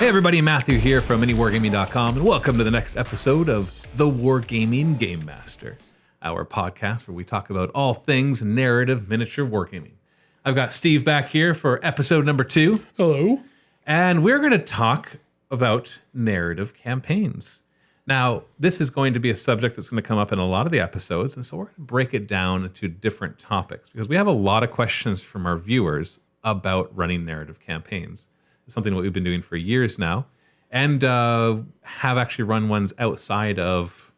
Hey everybody, Matthew here from MiniWarGaming.com, and welcome to the next episode of the Wargaming Gamemaster, our podcast where we talk about all things narrative miniature wargaming. I've got Steve back here for episode number 2. Hello. And we're going to talk about narrative campaigns. Now, this is going to be a subject that's going to come up in a lot of the episodes, and so we're going to break it down into different topics because we have a lot of questions from our viewers about running narrative campaigns. It's something that we've been doing for years now, and have actually run ones outside of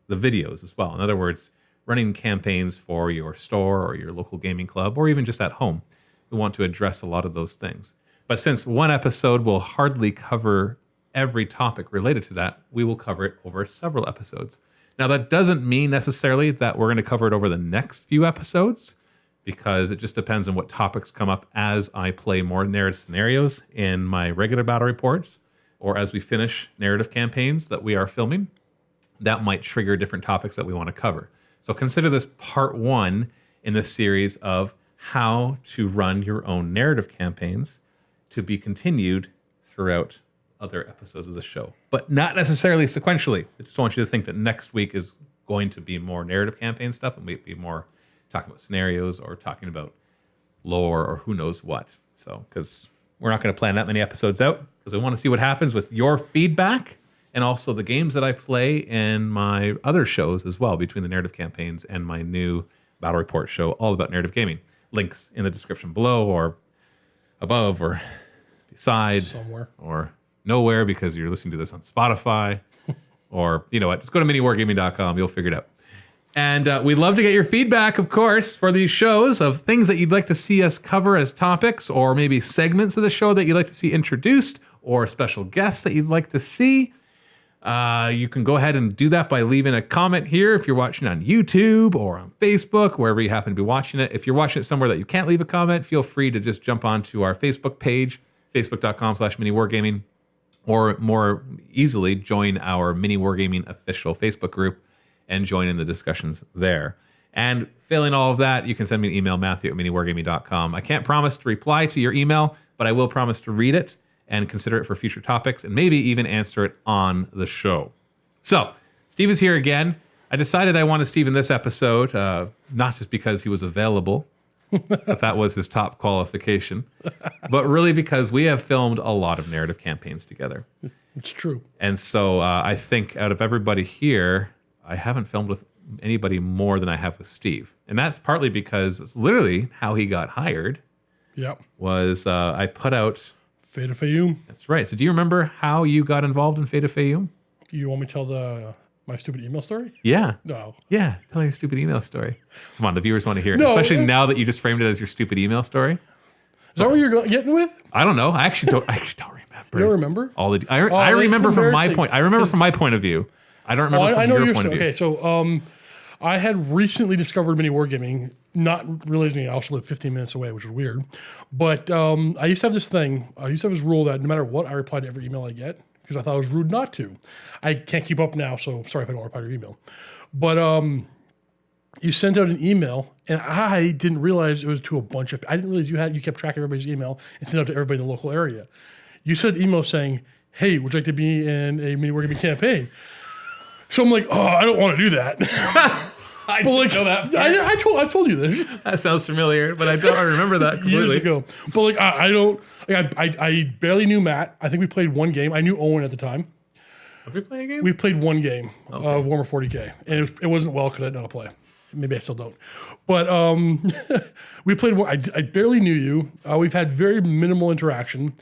the videos as well. In other words, running campaigns for your store or your local gaming club, or even just at home. We want to address a lot of those things. But since one episode will hardly cover every topic related to that, we will cover it over several episodes. Now, that doesn't mean necessarily that we're going to cover it over the next few episodes, because it just depends on what topics come up as I play more narrative scenarios in my regular battle reports, or as we finish narrative campaigns that we are filming. That might trigger different topics that we want to cover. So consider this part 1 in this series of how to run your own narrative campaigns, to be continued throughout other episodes of the show, but not necessarily sequentially. I just want you to think that next week is going to be more narrative campaign stuff, and maybe more talking about scenarios or talking about lore or who knows what. So, because we're not going to plan that many episodes out, because we want to see what happens with your feedback and also the games that I play in my other shows as well, between the narrative campaigns and my new battle report show all about narrative gaming. Links in the description below, or above, or beside, somewhere, or nowhere because you're listening to this on Spotify, or you know what, just go to miniwargaming.com, you'll figure it out. And we'd love to get your feedback, of course, for these shows, of things that you'd like to see us cover as topics, or maybe segments of the show that you'd like to see introduced, or special guests that you'd like to see. You can go ahead and do that by leaving a comment here if you're watching on YouTube or on Facebook, wherever you happen to be watching it. If you're watching it somewhere that you can't leave a comment, feel free to just jump onto our Facebook page, facebook.com/MiniWarGaming, or more easily, join our MiniWarGaming official Facebook group and join in the discussions there. And failing all of that, you can send me an email, Matthew@MiniWarGaming.com. I can't promise to reply to your email, but I will promise to read it and consider it for future topics, and maybe even answer it on the show. So, Steve is here again. I decided I wanted Steve in this episode, not just because he was available, but that was his top qualification, but really because we have filmed a lot of narrative campaigns together. It's true. And so I think out of everybody here, I haven't filmed with anybody more than I have with Steve. And that's partly because it's literally how he got hired. Yep. Was I put out Fate of Fayoum. That's right. So do you remember how you got involved in Fate of Fayoum? You want me to tell my stupid email story? Yeah. No. Yeah. Tell your stupid email story. Come on, the viewers want to hear it. No, especially now that you just framed it as your stupid email story. Is that what you're getting with? I don't know. I actually don't remember. You don't remember? All the I remember from my point. I remember from my point of view. I don't remember from your point of view. Okay, so I had recently discovered MiniWarGaming, not realizing I also live 15 minutes away, which is weird. But I used to have this thing. I used to have this rule that no matter what, I reply to every email I get, because I thought it was rude not to. I can't keep up now, so sorry if I don't reply to your email. But you sent out an email, and I didn't realize it was to a bunch of. I didn't realize you kept track of everybody's email and sent it out to everybody in the local area. You sent an email saying, "Hey, would you like to be in a MiniWarGaming campaign?" So I'm like, oh, I don't want to do that. I didn't know that. I've told you this. That sounds familiar, but I don't remember that completely. Years ago. But like, I don't. Like, I barely knew Matt. I think we played one game. I knew Owen at the time. Have we played a game? We played one game of Warhammer 40K, and it wasn't well because I didn't know how to play. Maybe I still don't. But we played one. I barely knew you. We've had very minimal interaction.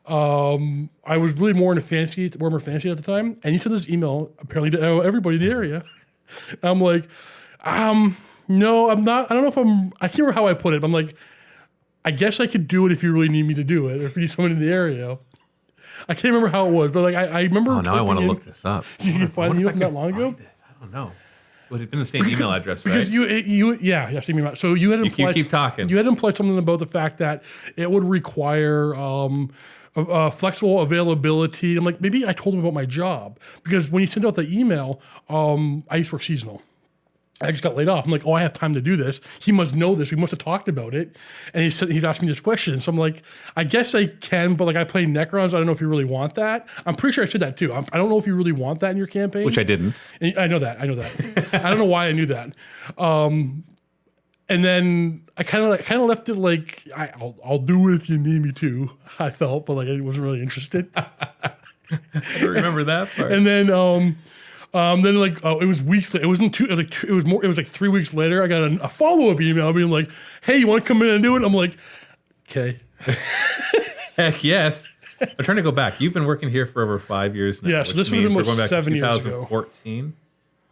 I was really more into Warhammer Fantasy at the time, and you sent this email apparently to everybody in the area. I'm like, no, I'm not. I don't know if I can't remember how I put it. But I'm like, I guess I could do it if you really need me to do it, or if you need someone in the area. I can't remember how it was, but like I remember. Oh, now I want to look this up. You can find the email from that long ago. I don't know. Would it have been the same email address, right? Because same email. So you had implied. You keep talking. You had implied something about the fact that it would require flexible availability. I'm like, maybe I told him about my job, because when you send out the email, I used to work seasonal. I just got laid off. I'm like, oh, I have time to do this. He must know this. We must have talked about it. And he's asked me this question. So I'm like, I guess I can, but like I play Necrons. I don't know if you really want that. I'm pretty sure I said that too. I don't know if you really want that in your campaign. Which I didn't. And I know that. I don't know why I knew that. And then I kind of left it like, I'll do it if you need me to. I felt, but like I wasn't really interested. I don't remember that part. And then like it was weeks later. It wasn't two. It was like 3 weeks later. I got a follow-up email being like, "Hey, you want to come in and do it?" I'm like, "Okay." Heck yes. I'm trying to go back. You've been working here for over 5 years now. Yeah, so this would have been almost 7 years ago. 2014.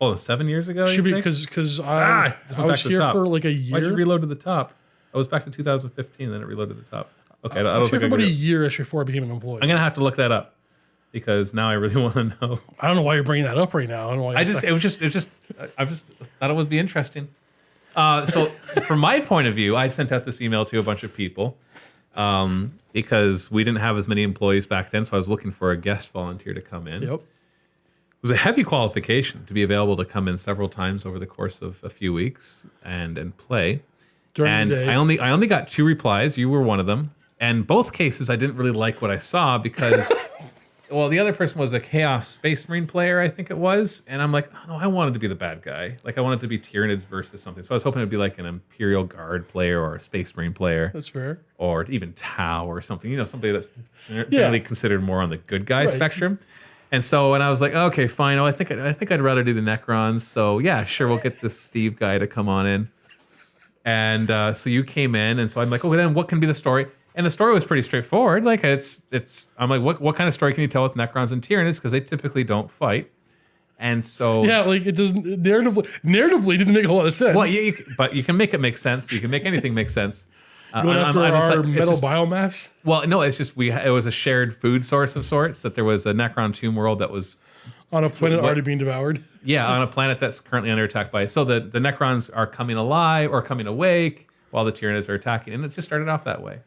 Oh, 7 years ago. Should be because I was here for like a year. Why'd you reload to the top? I was back to 2015, then it reloaded to the top. Okay, I I don't was here think for I about a could. year before I became an employee. I'm gonna have to look that up because now I really want to know. I don't know why you're bringing that up right now. I don't know why. I just thought it would be interesting. So from my point of view, I sent out this email to a bunch of people because we didn't have as many employees back then. So I was looking for a guest volunteer to come in. Yep. It was a heavy qualification to be available to come in several times over the course of a few weeks and play. During the day. I only got 2 replies. You were one of them. And both cases, I didn't really like what I saw because, well, the other person was a Chaos Space Marine player, I think it was. And I'm like, oh, no, I wanted to be the bad guy. Like, I wanted to be Tyranids versus something. So I was hoping it'd be like an Imperial Guard player or a Space Marine player. That's fair. Or even Tau or something. You know, somebody that's generally considered more on the good guy spectrum. And so, and I was like, okay, fine. Oh, I think I'd rather do the Necrons. So yeah, sure, we'll get this Steve guy to come on in. And so you came in, and so I'm like, okay, then what can be the story? And the story was pretty straightforward. Like I'm like, what kind of story can you tell with Necrons and Tyranids? Because they typically don't fight. And so yeah, like it doesn't narratively didn't make a lot of sense. Well, but you can make it make sense. You can make anything make sense. Going after our metal biomass. Well, no, it's just it was a shared food source of sorts. That there was a Necron tomb world that was on a planet already being devoured. Yeah, on a planet that's currently under attack by. So the Necrons are coming alive or coming awake while the Tyranids are attacking, and it just started off that way.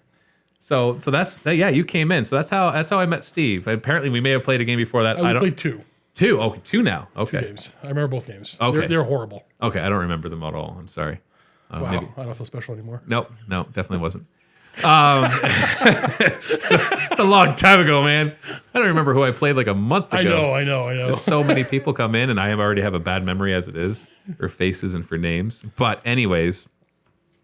So that's yeah, you came in. So that's how I met Steve. Apparently, we may have played a game before that. I played 2. 2. Okay, 2 now. Okay. 2 games. I remember both games. Okay. They're horrible. Okay, I don't remember them at all. I'm sorry. Wow, maybe. I don't feel special anymore. No, definitely wasn't. It's a long time ago, man. I don't remember who I played like a month ago. I know. So many people come in, and I already have a bad memory as it is for faces and for names. But anyways,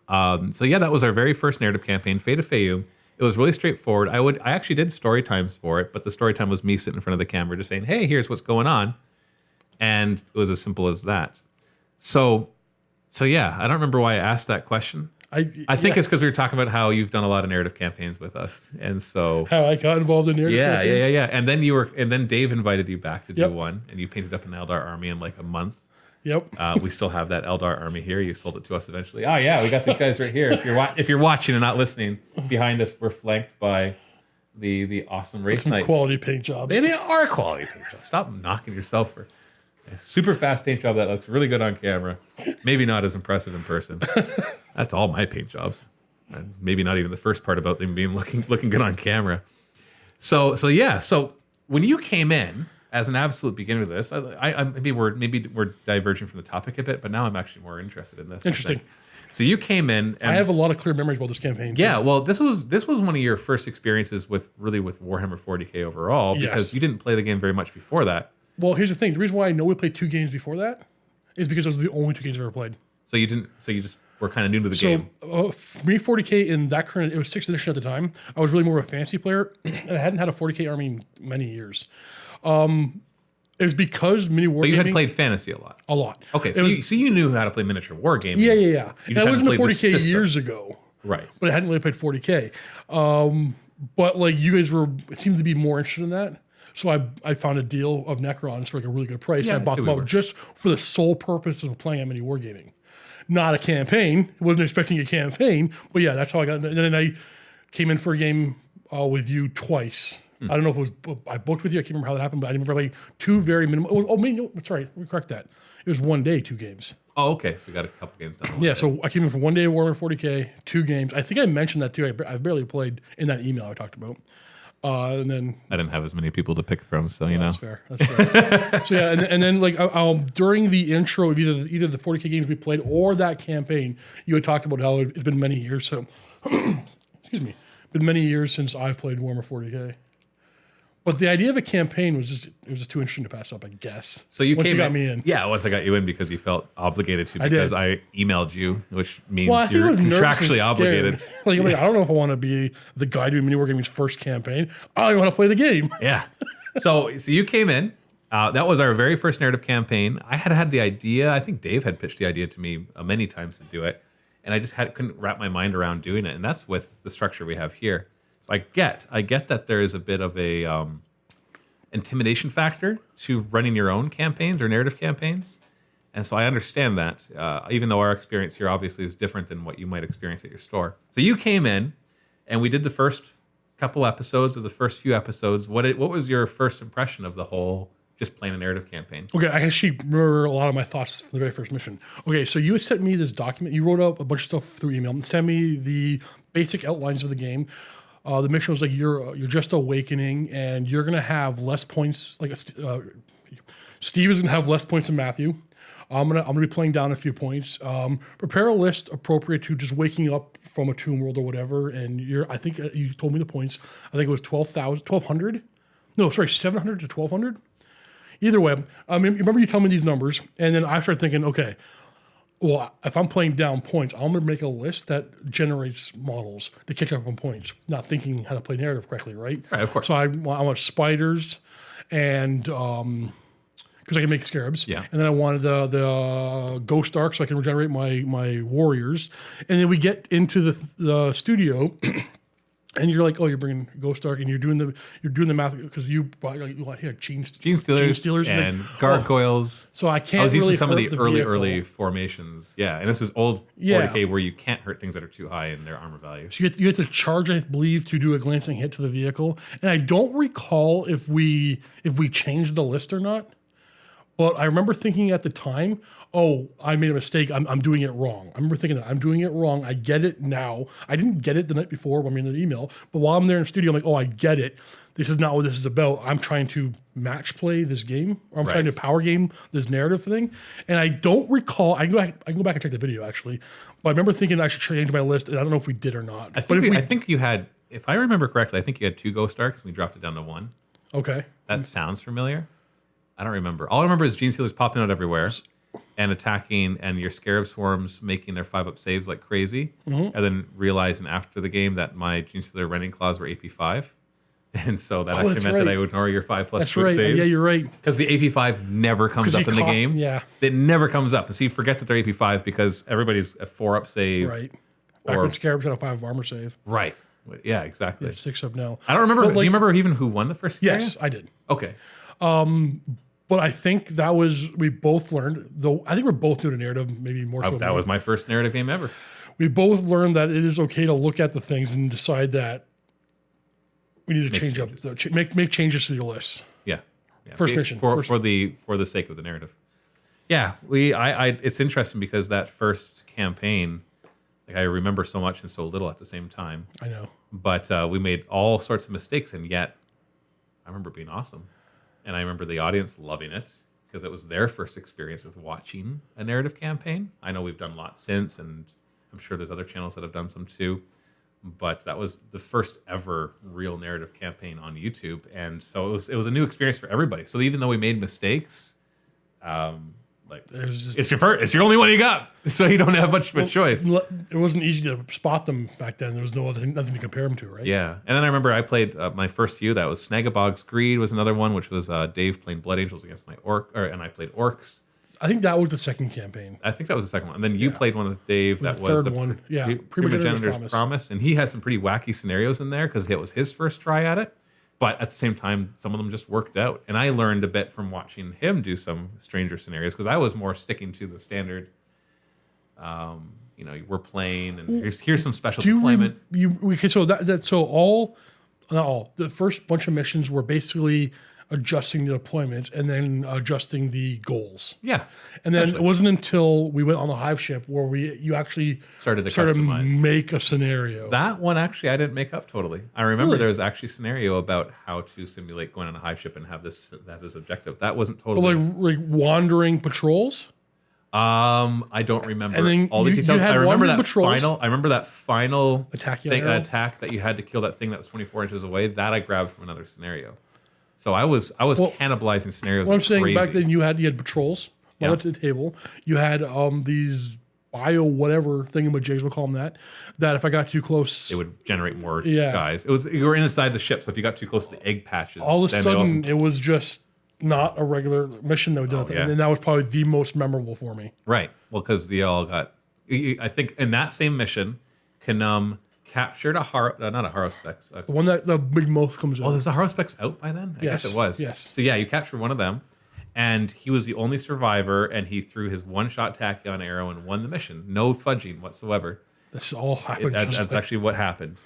so yeah, that was our very first narrative campaign, Fate of Fayum. It was really straightforward. I actually did story times for it, but the story time was me sitting in front of the camera just saying, hey, here's what's going on. And it was as simple as that. So yeah, I don't remember why I asked that question. I think it's because we were talking about how you've done a lot of narrative campaigns with us, and so how I got involved in narrative campaigns. Yeah. And then Dave invited you back to do one, and you painted up an Eldar army in like a month. Yep. We still have that Eldar army here. You sold it to us eventually. Oh yeah, we got these guys right here. If you're watching and not listening, behind us we're flanked by the awesome race knights. Quality paint jobs. They are quality paint jobs. Stop knocking yourself for a super fast paint job that looks really good on camera. Maybe not as impressive in person. That's all my paint jobs. And maybe not even the first part about them being looking good on camera. So yeah. So when you came in as an absolute beginner of this, maybe we're diverging from the topic a bit, but now I'm actually more interested in this. Interesting. So you came in, and I have a lot of clear memories about this campaign. Yeah, well, this was one of your first experiences with Warhammer 40K overall, because you didn't play the game very much before that. Well, here's the thing: the reason why I know we played 2 games before that is because those were the only 2 games I ever played. So you just were kind of new to the game. For me, 40K in that current, it was 6th edition at the time. I was really more of a fantasy player, and I hadn't had a 40K army in many years. It was because MiniWarGaming. But you had played fantasy a lot. A lot. Okay, so you knew how to play miniature wargaming. Yeah. And I wasn't a 40K years ago. Right. But I hadn't really played 40K. But like you guys it seemed to be more interested in that. So I found a deal of Necrons for like a really good price. Yeah, and I bought them up just for the sole purpose of playing at MiniWarGaming. Not a campaign. Wasn't expecting a campaign. But yeah, that's how I got. And then I came in for a game with you twice. I don't know if it was I booked with you. I can't remember how that happened, but I remember like 2 very minimal. Sorry, let me correct that. It was 1 day, 2 games. Oh, okay. So we got a couple games done. Yeah, so I came in for 1 day of Warhammer 40K, 2 games. I think I mentioned that too. I've barely played in that email I talked about. And then I didn't have as many people to pick from, so you know. that's fair. That's fair. So yeah, and then like during the intro of either the 40K games we played or that campaign, you had talked about how it's been many years. So excuse me, been many years since I've played Warhammer 40K. But the idea of a campaign was just too interesting to pass up, I guess. So you once came you got me in. Yeah, once I got you in because you felt obligated to because I emailed you, which means I think you're I was nervous and contractually scared. obligated. Like, I don't know if I want to be the guy doing MiniWarGaming's first campaign. I want to play the game. Yeah. So you came in. That was our very first narrative campaign. I had the idea. I think Dave had pitched the idea to me many times to do it, and I just couldn't wrap my mind around doing it. And that's with the structure we have here. So I get that there is a bit of a intimidation factor to running your own campaigns or narrative campaigns. And so I understand that, even though our experience here obviously is different than what you might experience at your store. So you came in, and we did the first couple episodes of the first few episodes. What was your first impression of the whole just playing a narrative campaign? Okay, I actually remember a lot of my thoughts from the very first mission. Okay, so you had sent me this document. You wrote up a bunch of stuff through email and sent me the basic outlines of the game. The mission was like you're just awakening, and you're gonna have less points. Like Steve is gonna have less points than Matthew. I'm gonna be playing down a few points. Prepare a list appropriate to just waking up from a tomb world or whatever. And I think you told me the points. I think it was 1,200. No, sorry, 700 to 1,200. Either way, I mean, remember you told me these numbers, and then I started thinking, okay, well, if I'm playing down points, I'm going to make a list that generates models to kick up on points, not thinking how to play narrative correctly, right? Right, of course. So I want spiders and because I can make scarabs. Yeah. And then I wanted the ghost arc so I can regenerate my warriors. And then we get into the studio. And you're like, oh, you're bringing Ghost Arc, and you're doing the math because you brought gene stealers and gargoyles. So I can't. I was really using some of the vehicle. early formations. Yeah, and this is old 40K where you can't hurt things that are too high in their armor value. So you have to charge, I believe, to do a glancing hit to the vehicle. And I don't recall if we changed the list or not. But I remember thinking at the time, oh, I made a mistake. I'm doing it wrong. I remember thinking that I'm doing it wrong. I get it now. I didn't get it the night before when I'm in the email. But while I'm there in the studio, I'm like, oh, I get it. This is not what this is about. I'm trying to match play this game. Or I'm trying to power game this narrative thing. And I don't recall. I can go back and check the video, actually. But I remember thinking I should change my list. And I don't know if we did or not. I think you had, if I remember correctly, I think you had 2 Ghost Arcs. We dropped it down to 1. Okay. That sounds familiar. I don't remember. All I remember is Gene Stealers popping out everywhere and attacking, and your Scarab Swarms making their 5-up saves like crazy, and then realizing after the game that my Gene Stealer Rending Claws were AP 5. And so that actually meant that I would ignore your 5+ saves. Yeah, you're right. Because the AP 5 never comes up in the game. Yeah. It never comes up. So you forget that they're AP 5 because everybody's a 4-up save. Right. Back when Scarabs had a 5 armor save. Right. Yeah, exactly. It's 6-up now. I don't remember. Do you remember even who won the first game? Yes, I did. Okay. But I think we both learned, though I think we're both new to narrative, maybe more so. That was my first narrative game ever. We both learned that it is okay to look at the things and decide that we need to change up, make changes to your list. Yeah. First mission. For the sake of the narrative. Yeah, it's interesting because that first campaign, like I remember so much and so little at the same time. I know. But we made all sorts of mistakes, and yet I remember it being awesome. And I remember the audience loving it because it was their first experience with watching a narrative campaign. I know we've done lots since, and I'm sure there's other channels that have done some too. But that was the first ever real narrative campaign on YouTube, and so it was a new experience for everybody. So even though we made mistakes, it's your first, it's your only one you got, so you don't have much of a choice. It wasn't easy to spot them back then. There was nothing to compare them to, right? Yeah, and then I remember I played my first few. That was Snagabog's Greed was another one, which was Dave playing Blood Angels against my and I played Orcs. I think that was the second campaign. I think that was the second one, and then you played one with Dave. That was the third one. Yeah, Primogenitor's Promise, and he had some pretty wacky scenarios in there because it was his first try at it. But at the same time, some of them just worked out. And I learned a bit from watching him do some stranger scenarios because I was more sticking to the standard, we're playing and here's some special deployment. So not all, the first bunch of missions were basically adjusting the deployments, and then adjusting the goals. Yeah. And then it essentially. wasn't until we went on the Hive ship where you actually Started to started to customize. make a scenario. That one actually I didn't make up totally. I remember Really? there was actually a scenario about how to simulate going on a hive ship and have this objective. That wasn't But totally. like wandering patrols. I don't remember And then all the you details. had I remember wandering that patrols. final. I remember that final Attack thing, arrow. attack that you had to kill that thing that was 24 inches away. That I grabbed from another scenario. So I was cannibalizing scenarios. What I'm like saying, crazy. back then you had patrols. Yeah. At the table. You had these bio whatever thingamajigs, we'll call them that. That if I got too close, it would generate more Yeah. guys. You were inside the ship, so if you got too close to the egg patches, all of a then they sudden it was just not a regular mission that we did. yeah. And that was probably the most memorable for me. right. Well, because they all got. I think in that same mission, Kanum captured not a Haruspex. The one that the big mouth comes in. Oh, there's a Haruspex out by then? I Yes, guess it was. yes. So yeah, you captured one of them, and he was the only survivor, and he threw his one-shot tachyon arrow and won the mission. No fudging whatsoever. This all happened. That's actually what happened.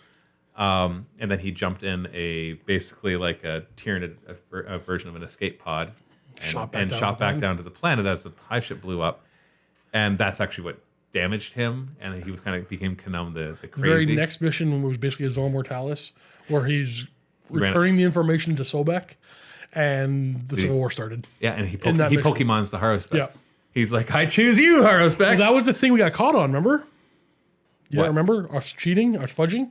And then he jumped in basically like a Tyranid, a version of an escape pod, and shot back down to the planet as the hive ship blew up. And that's actually what damaged him, and he was became Kanum the crazy. very next mission was basically a Zone Mortalis, where he's returning the information to Sobek, and the Civil War started. Yeah, and he that mission. Pokemons the Haruspex. Yeah. He's like, I choose you, Haruspex. Well, that was the thing we got caught on, remember? You What? don't remember? Us cheating, us fudging?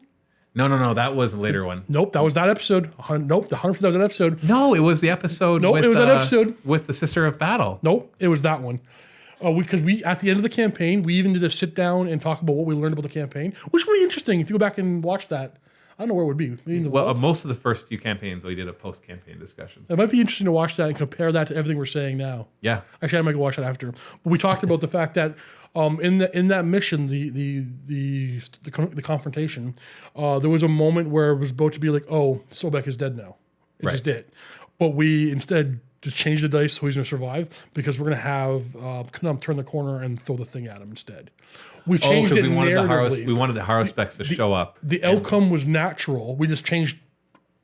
No, that was a later one. Nope, that was that episode. Nope, the 100% that was that episode. No, it was the episode. Nope, with, it was that episode. with the Sister of Battle. Nope, it was that one. Because we at the end of the campaign, we even did a sit down and talk about what we learned about the campaign, which would be interesting if you go back and watch that. I don't know where it would be. Maybe in the Well, vault? most of the first few campaigns, we did a post-campaign discussion. It might be interesting to watch that and compare that to everything we're saying now. Yeah, Actually, I might go watch that after. But we talked about the fact that in that mission, the confrontation, there was a moment where it was about to be like, oh, Sobek is dead now. It's just it. But we instead just changed the dice so he's going to survive because we're going to have Kanum turn the corner and throw the thing at him instead. We changed it we wanted narratively. we wanted the Haruspex to show up. The outcome was natural. We just changed.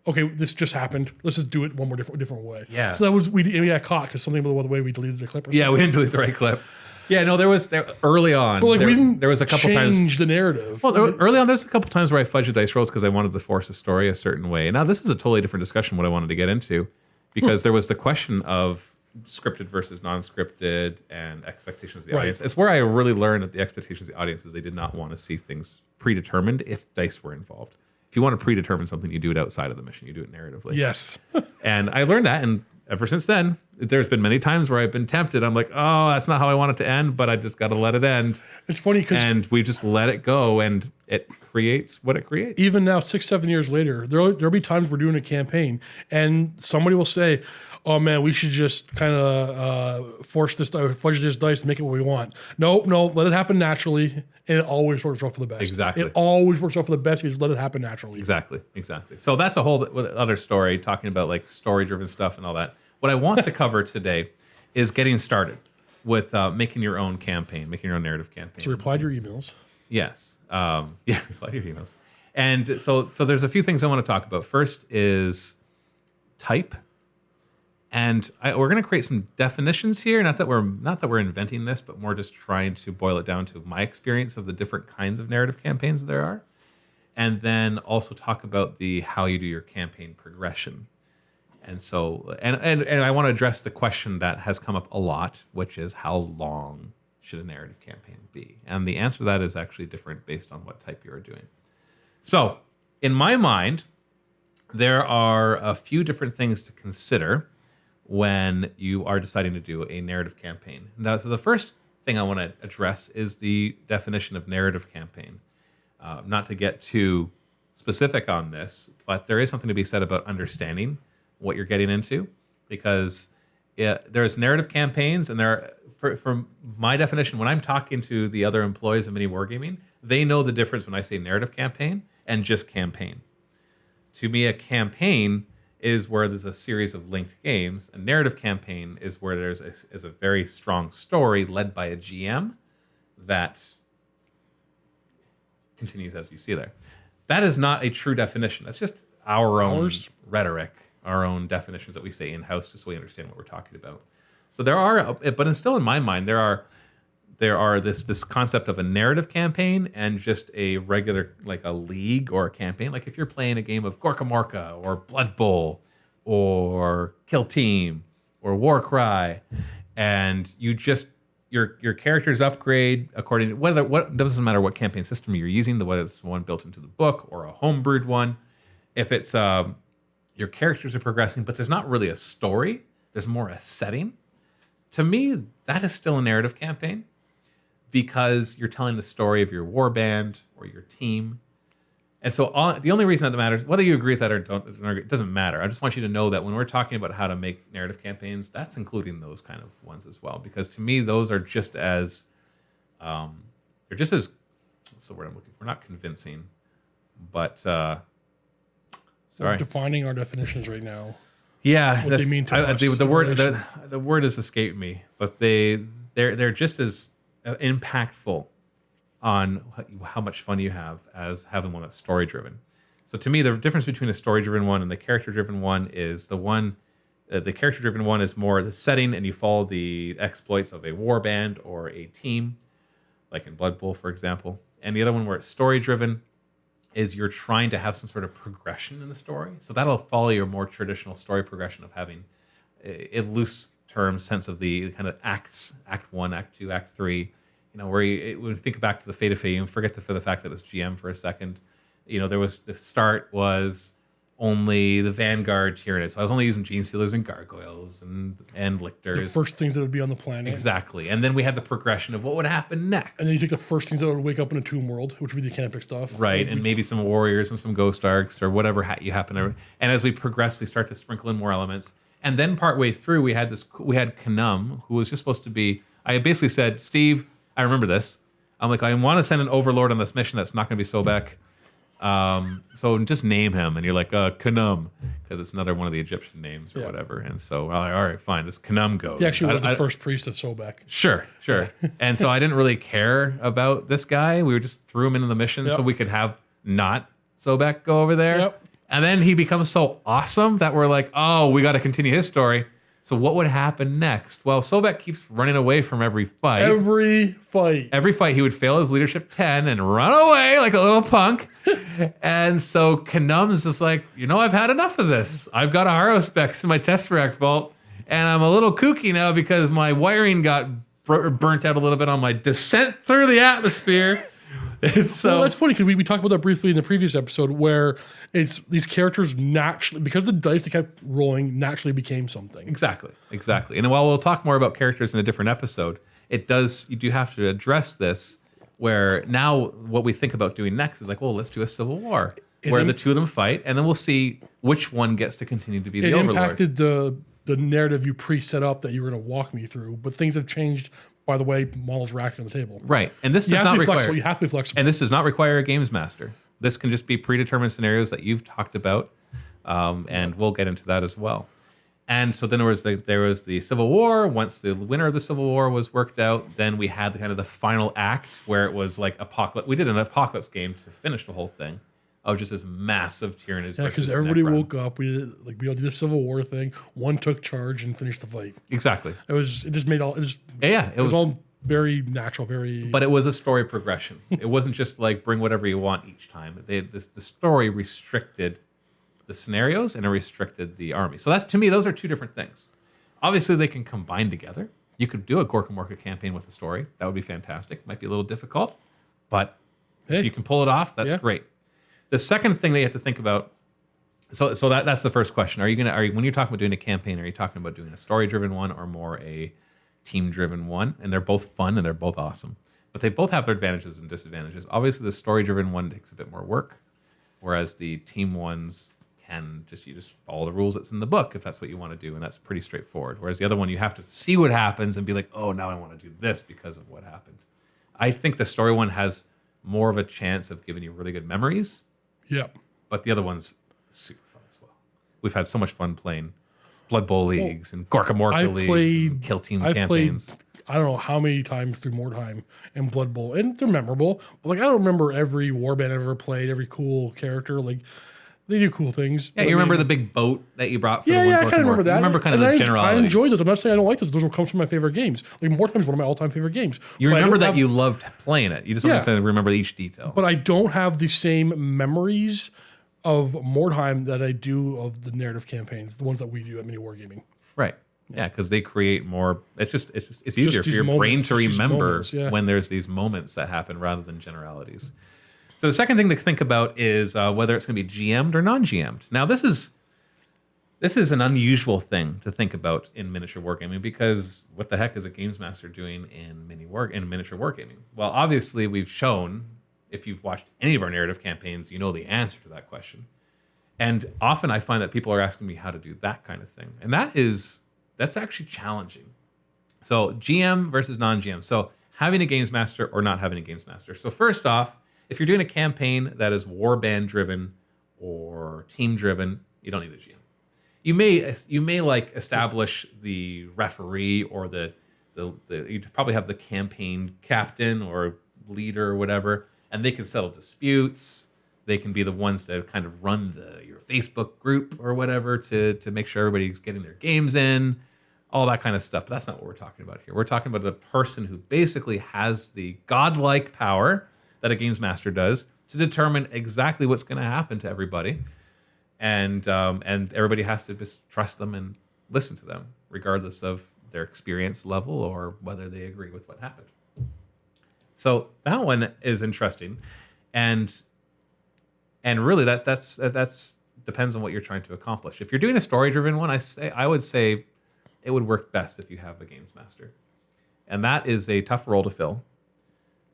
Okay, this just happened. Let's just do it one more different way. Yeah. So that was we got caught because something about the way we deleted the clip. Or Yeah, we didn't delete the right clip. Yeah, no, there early on. But like we didn't. There was a couple times. change the narrative. Well, early on, there's a couple times where I fudged the dice rolls because I wanted to force a story a certain way. Now, this is a totally different discussion. What I wanted to get into, because there was the question of scripted versus non-scripted and expectations of the Right. audience. It's where I really learned that the expectations of the audience is they did not want to see things predetermined if dice were involved. If you want to predetermine something, you do it outside of the mission. You do it narratively. Yes. And I learned that, and ever since then, there's been many times where I've been tempted. I'm like, oh, that's not how I want it to end, but I just got to let it end. It's funny because And we just let it go, and it creates what it creates. even now, 6-7 years later, there'll be times we're doing a campaign and somebody will say, "Oh man, we should just kind of fudge this dice and make it what we want." No, let it happen naturally, and it always works out for the best. Exactly. It always works out for the best. You just let it happen naturally. Exactly. So that's a whole other story, talking about like story-driven stuff and all that. What I want to cover today is getting started with making your own campaign, making your own narrative campaign. So reply to your emails. Yes. Reply to your emails. And so there's a few things I want to talk about. First is type. And we're going to create some definitions here. Not that we're inventing this, but more just trying to boil it down to my experience of the different kinds of narrative campaigns there are. And then also talk about how you do your campaign progression. And so, and I want to address the question that has come up a lot, which is how long should a narrative campaign be? And the answer to that is actually different based on what type you are doing. So, in my mind, there are a few different things to consider when you are deciding to do a narrative campaign. Now, so the first thing I want to address is the definition of narrative campaign. Not to get too specific on this, but there is something to be said about understanding what you're getting into, because there's narrative campaigns, and from my definition, when I'm talking to the other employees of MiniWarGaming, they know the difference when I say narrative campaign and just campaign. To me, a campaign is where there's a series of linked games. A narrative campaign is where there's a very strong story led by a GM that continues as you see there. That is not a true definition. That's just our own rhetoric, our own definitions that we say in house, just so we understand what we're talking about. So there are, but still in my mind, there are this concept of a narrative campaign and just a regular, like a league or a campaign. Like if you're playing a game of Gorka Morka or Blood Bowl or Kill Team or Warcry, and you just your characters upgrade according to what doesn't matter what campaign system you're using, whether it's one built into the book or a homebrewed one. If it's your characters are progressing, but there's not really a story, there's more a setting. To me, that is still a narrative campaign because you're telling the story of your warband or your team. And so the only reason that matters, whether you agree with that or don't, it doesn't matter. I just want you to know that when we're talking about how to make narrative campaigns, that's including those kind of ones as well. Because to me, those are just as, they're just as, what's the word I'm looking for? Not convincing, but, sorry. We're defining our definitions right now. Yeah, what they mean to us. The word has escaped me, but they're just as impactful on how much fun you have as having one that's story driven. So to me, the difference between a story driven one and the character driven one is the character driven one is more the setting, and you follow the exploits of a warband or a team, like in Blood Bowl, for example. And the other one, where it's story driven, is you're trying to have some sort of progression in the story. So that'll follow your more traditional story progression of having a loose term sense of the kind of acts, Act 1, Act 2, Act 3, where when you think back to the Fate of Fae, forget for the fact that it's GM for a second. There was, the start was only the Vanguard Tyranid. So I was only using Gene Stealers and Gargoyles and Lictors. The first things that would be on the planet. Exactly. And then we had the progression of what would happen next. And then you take the first things that would wake up in a Tomb World, which would be the Canoptic stuff. Right, and maybe some Warriors and some Ghost Arcs or whatever you happen to. And as we progress, we start to sprinkle in more elements. And then partway through, we had Kanum, who was just supposed to be. I basically said, Steve, I remember this. I'm like, I want to send an Overlord on this mission that's not going to be Sobek. So just name him, and you're like, Kanum, because it's another one of the Egyptian names or whatever. And so, all right, fine, this Kanum goes. He actually was the first priest of Sobek. Sure. And so I didn't really care about this guy. We just threw him into the mission so we could have not Sobek go over there. Yep. And then he becomes so awesome that we're like, oh, we got to continue his story. So what would happen next? Well, Sobek keeps running away from every fight. Every fight, he would fail his leadership 10 and run away like a little punk. And so Kanum's just like, I've had enough of this. I've got a Harrowspex in my Tesseract vault, and I'm a little kooky now because my wiring got burnt out a little bit on my descent through the atmosphere. So that's funny because we talked about that briefly in the previous episode, where it's these characters naturally, because the dice they kept rolling, naturally became something. Exactly. And while we'll talk more about characters in a different episode, you do have to address this, where now what we think about doing next is like, well, let's do a civil war where the two of them fight, and then we'll see which one gets to continue to be the Overlord. It impacted the narrative you pre-set up that you were going to walk me through, but things have changed. By the way, models are acting on the table. Right. And this does not require... You have to be flexible. And this does not require a games master. This can just be predetermined scenarios that you've talked about, and we'll get into that as well. And so then there was the Civil War. Once the winner of the Civil War was worked out, then we had the final act where it was like Apocalypse. We did an Apocalypse game to finish the whole thing. Of just this massive Tyranids. Yeah, because everybody woke up. We all did a Civil War thing. One took charge and finished the fight. Exactly. It was all very natural, But it was a story progression. It wasn't just like bring whatever you want each time. The story restricted the scenarios and it restricted the army. So that's, to me, those are two different things. Obviously, they can combine together. You could do a Gorka Morka campaign with a story. That would be fantastic. Might be a little difficult, but if you can pull it off, that's great. The second thing that you have to think about, so that's the first question. When you're talking about doing a campaign, are you talking about doing a story-driven one or more a team-driven one? And they're both fun and they're both awesome, but they both have their advantages and disadvantages. Obviously, the story-driven one takes a bit more work, whereas the team ones can you just follow the rules that's in the book if that's what you want to do, and that's pretty straightforward. Whereas the other one, you have to see what happens and be like, oh, now I want to do this because of what happened. I think the story one has more of a chance of giving you really good memories. Yep. But the other one's super fun as well. We've had so much fun playing Blood Bowl leagues and Gorka Morka leagues and Kill Team campaigns. Played, I don't know how many times through Mordheim and Blood Bowl, and they're memorable. But I don't remember every warband I've ever played, every cool character. They do cool things. Yeah, you remember the big boat that you brought for Yeah, the one I kind of remember that. You remember kind of And the generalities. I enjoy those. I'm not saying I don't like those. Those will come from my favorite games. Like Wargaming is one of my all-time favorite games. You But I remember don't that have- you loved playing it. You just want to remember each detail. But I don't have the same memories of Mordheim that I do of the narrative campaigns, the ones that we do at MiniWarGaming. Right. Yeah, because they create more. It's easier for these your brain moments, to just these remember moments, yeah. when there's these moments that happen rather than generalities. So the second thing to think about is whether it's going to be GM'd or non-GM'd. Now this is an unusual thing to think about in miniature wargaming, because what the heck is a games master doing in miniature wargaming? Well, obviously we've shown, if you've watched any of our narrative campaigns, you know the answer to that question. And often I find that people are asking me how to do that kind of thing, and that's actually challenging. So GM versus non-GM. So having a games master or not having a games master. So first off, if you're doing a campaign that is warband driven or team driven, you don't need a GM. You may like establish the referee or the you'd probably have the campaign captain or leader or whatever, and they can settle disputes. They can be the ones that kind of run your Facebook group or whatever to make sure everybody's getting their games in, all that kind of stuff. But that's not what we're talking about here. We're talking about a person who basically has the godlike power that a games master does to determine exactly what's going to happen to everybody, and everybody has to just trust them and listen to them, regardless of their experience level or whether they agree with what happened. So that one is interesting, and really that's depends on what you're trying to accomplish. If you're doing a story-driven one, I would say it would work best if you have a games master, and that is a tough role to fill,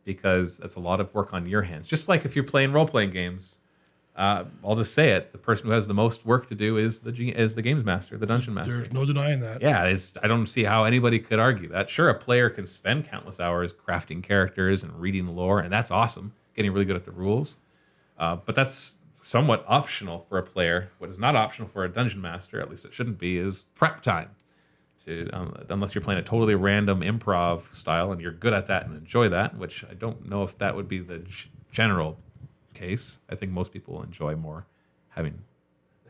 because that's a lot of work on your hands. Just like if you're playing role-playing games, I'll just say it: the person who has the most work to do is the games master, the dungeon master. There's no denying that. Yeah, I don't see how anybody could argue that. Sure, a player can spend countless hours crafting characters and reading the lore, and that's awesome, getting really good at the rules. But that's somewhat optional for a player. What is not optional for a dungeon master, at least it shouldn't be, is prep time. Unless you're playing a totally random improv style and you're good at that and enjoy that, which I don't know if that would be the general case. I think most people enjoy more having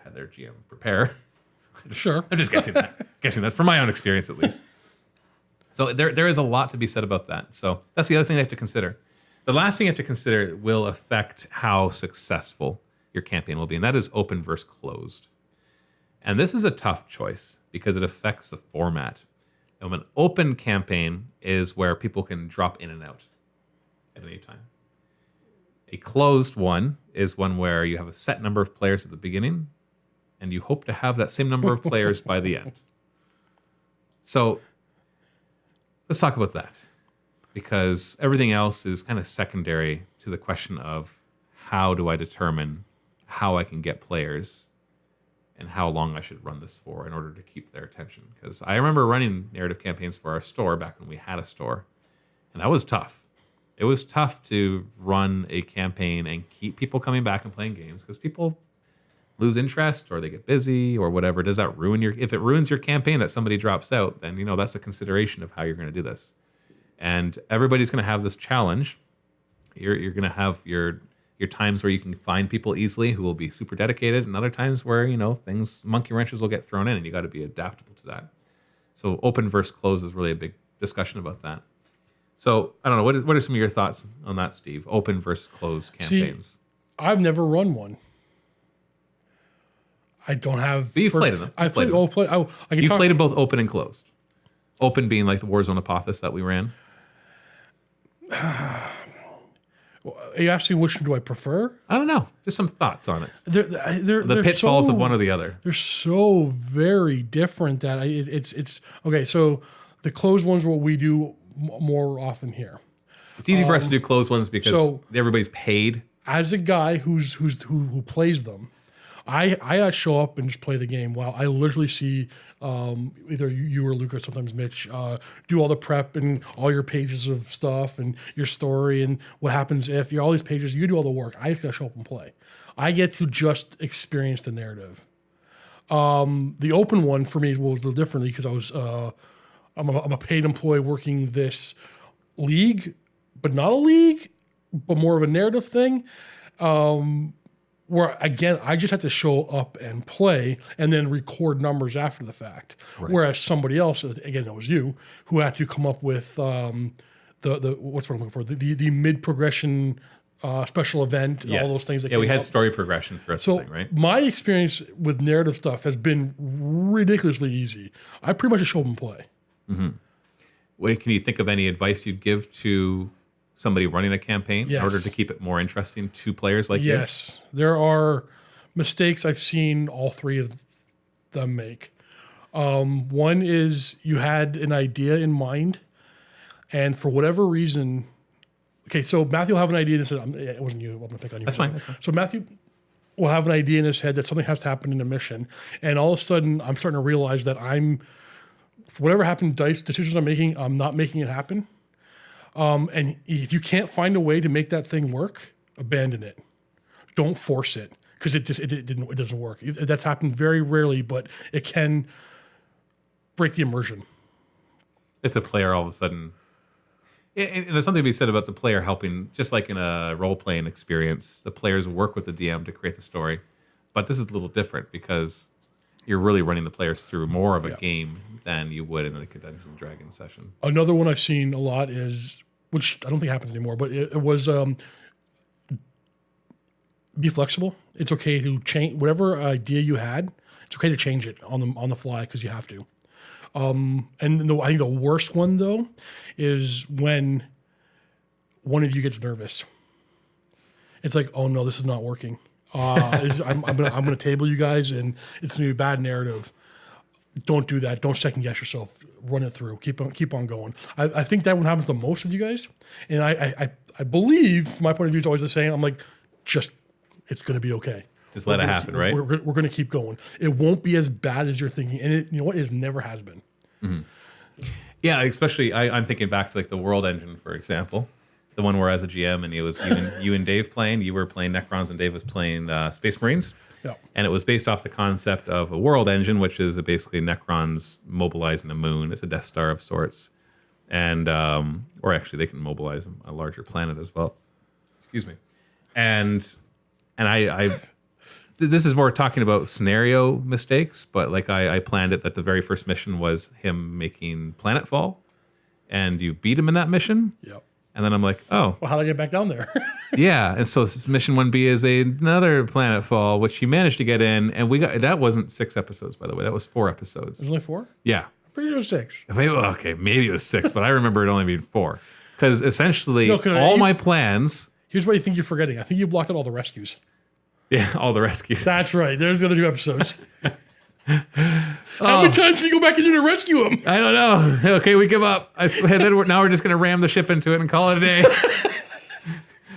had their GM prepare. Sure. I'm just guessing that from my own experience, at least. So there is a lot to be said about that. So that's the other thing you have to consider. The last thing you have to consider will affect how successful your campaign will be, and that is open versus closed. And this is a tough choice because it affects the format. An open campaign is where people can drop in and out at any time. A closed one is one where you have a set number of players at the beginning, and you hope to have that same number of players by the end. So let's talk about that, because everything else is kind of secondary to the question of how do I determine how I can get players and how long I should run this for in order to keep their attention. Because I remember running narrative campaigns for our store back when we had a store, and that was tough. It was tough to run a campaign and keep people coming back and playing games, because people lose interest or they get busy or whatever. Does that ruin if it ruins your campaign that somebody drops out, then that's a consideration of how you're going to do this. And everybody's going to have this challenge. You're going to have your times where you can find people easily who will be super dedicated, and other times where monkey wrenches will get thrown in, and you got to be adaptable to that. So open versus closed is really a big discussion about that. So I don't know, what are some of your thoughts on that, Steve? Open versus closed campaigns. See, I've never run one. I don't have. But you've played them. I've played. You've played them both open and closed. Open being like the Warzone Apothis that we ran. Are you asking which one do I prefer? I don't know. Just some thoughts on it. The pitfalls of one or the other. They're so very different that it's okay. So the closed ones are what we do more often here. It's easy for us to do closed ones because everybody's paid. As a guy who plays them, I show up and just play the game while I literally see either you or Luke or sometimes Mitch do all the prep and all your pages of stuff and your story and what happens if you're all these pages. You do all the work. I just gotta show up and play. I get to just experience the narrative. The open one for me was a little differently because I was I'm a paid employee working this league, but not a league, but more of a narrative thing. Where again, I just had to show up and play and then record numbers after the fact. Right. Whereas somebody else, again, that was you, who had to come up with the what's what I'm looking for, the mid progression special event, and all those things. That we had up. story progression throughout the thing, right? My experience with narrative stuff has been ridiculously easy. I pretty much just show up and play. Mm-hmm. Wait, can you think of any advice you'd give to somebody running a campaign in order to keep it more interesting to players like you? Yes, there are mistakes I've seen all three of them make. One is you had an idea in mind, and for whatever reason, okay, so Matthew will have an idea and said, "It wasn't you. I'm going to pick on you." That's fine. So Matthew will have an idea in his head that something has to happen in a mission, and all of a sudden, I'm starting to realize that for whatever happened, decisions I'm making, I'm not making it happen. And if you can't find a way to make that thing work, abandon it. Don't force it, because it doesn't work. That's happened very rarely, but it can break the immersion. If the player all of a sudden, and there's something to be said about the player helping, just like in a role-playing experience, the players work with the DM to create the story. But this is a little different because you're really running the players through more of a game than you would in a Dungeons and Dragons session. Another one I've seen a lot is, which I don't think happens anymore, but it was be flexible. It's okay to change whatever idea you had. It's okay to change it on the fly because you have to. And I think the worst one though is when one of you gets nervous. It's like, oh no, this is not working. I'm gonna table you guys, and it's gonna be a bad narrative. Don't do that. Don't second guess yourself. Run it through. Keep on going. I think that one happens the most with you guys, and I believe from my point of view is always the same. I'm like, it's gonna be okay. Just let it happen, right? We're gonna keep going. It won't be as bad as you're thinking, and you know what? It never has been. Mm-hmm. Yeah, especially I'm thinking back to like the World Engine, for example. The one where as a GM and it was you and Dave playing. You were playing Necrons and Dave was playing Space Marines. Yeah. And it was based off the concept of a world engine, which is basically Necrons mobilizing a moon. It's a Death Star of sorts. And, or actually they can mobilize a larger planet as well. Excuse me. And I this is more talking about scenario mistakes, but like I planned it that the very first mission was him making planetfall, and you beat him in that mission. Yep. And then I'm like, oh. Well, how do I get back down there? Yeah. And so this mission 1B is another planetfall, which he managed to get in. And that wasn't 6 episodes, by the way. That was 4 episodes. There's only 4? Yeah. Pretty sure it was 6. Maybe it was 6, but I remember it only being 4. Because essentially, my plans. Here's what you think you're forgetting. I think you blocked out all the rescues. Yeah, all the rescues. That's right. There's the other 2 episodes. How many times can you go back and do to rescue him? I don't know. Okay, we give up. Now we're just going to ram the ship into it and call it a day.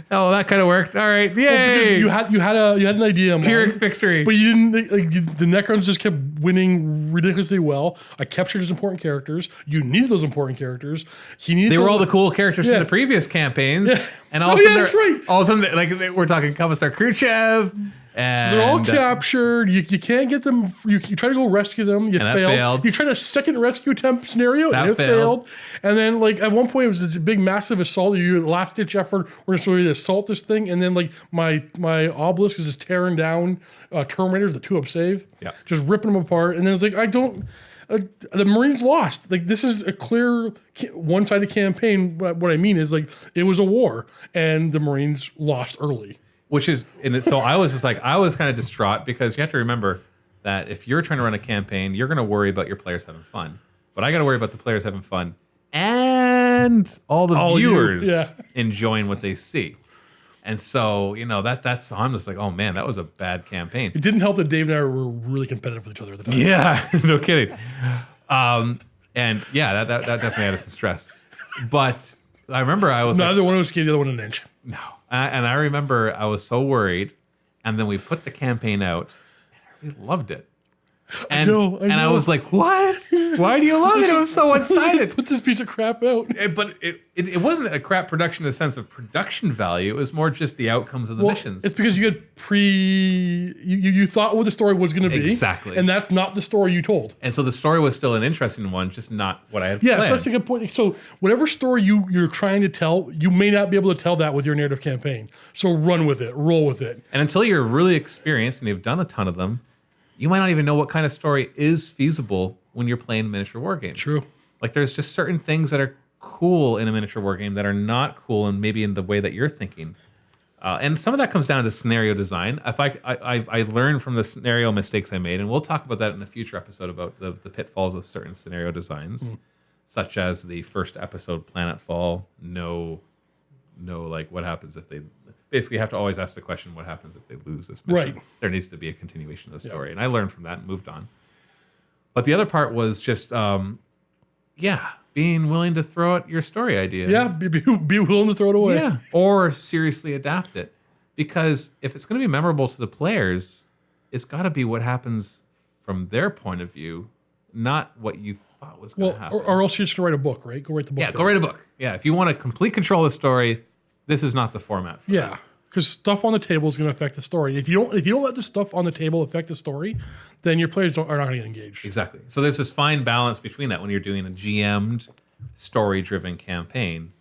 Oh, that kind of worked. All right, yay! Well, you had an idea, Pyrrhic victory. But you didn't. The Necrons just kept winning ridiculously well. I captured his important characters. You needed those important characters. They were all the cool characters from the previous campaigns. Yeah. And all that's right. All of a sudden, we're talking Gamemaster Khrushchev. And so they're all captured. You can't get them. You try to go rescue them. You failed. You tried a second rescue attempt scenario. And it failed. And then, like, at one point, it was this big, massive assault. You last ditch effort. We're going to assault this thing. And then, like, my obelisk is just tearing down Terminators, the 2-up save. Yeah. Just ripping them apart. And then it's like, the Marines lost. Like, this is a clear one-sided campaign. But what I mean is, like, it was a war. And the Marines lost early. So I was just like, I was kind of distraught because you have to remember that if you're trying to run a campaign, you're going to worry about your players having fun. But I got to worry about the players having fun and all the viewers enjoying what they see. And so, that's, I'm just like, oh man, that was a bad campaign. It didn't help that Dave and I were really competitive with each other at the time. Yeah, no kidding. And yeah, that definitely added some stress. But I remember I was neither one of us gave the other one an inch. No. And I remember I was so worried, and then we put the campaign out, and everybody loved it. And know, I and I know. was like, what? Why do you love it? It was so one-sided. Put this piece of crap out. But it wasn't a crap production in the sense of production value. It was more just the outcomes of the missions. It's because you had you thought what the story was going to be. Exactly. And that's not the story you told. And so the story was still an interesting one, just not what I had Yeah, planned. so that's a good point. So whatever story you're trying to tell, you may not be able to tell that with your narrative campaign. So run with it, roll with it. And until you're really experienced and you've done a ton of them, you might not even know what kind of story is feasible when you're playing miniature war games. True. Like there's just certain things that are cool in a miniature war game that are not cool and maybe in the way that you're thinking. And some of that comes down to scenario design. If I learned from the scenario mistakes I made, and we'll talk about that in a future episode about the pitfalls of certain scenario designs, such as the first episode, Planetfall. No, like what happens if they basically have to always ask the question, what happens if they lose this mission? Right. There needs to be a continuation of the story. And I learned from that and moved on. But the other part was just, being willing to throw out your story idea. Yeah, be willing to throw it away. Yeah. Or seriously adapt it. Because if it's going to be memorable to the players, it's got to be what happens from their point of view, not what you thought was going to happen. Or else you're just going to write a book, right? Go write the book. Yeah, go write a book. Yeah, if you want to complete control of the story, this is not the format for Yeah, because stuff on the table is going to affect the story. If you don't let the stuff on the table affect the story, then your players are not going to get engaged. Exactly. So there's this fine balance between that when you're doing a GM'd, story-driven campaign,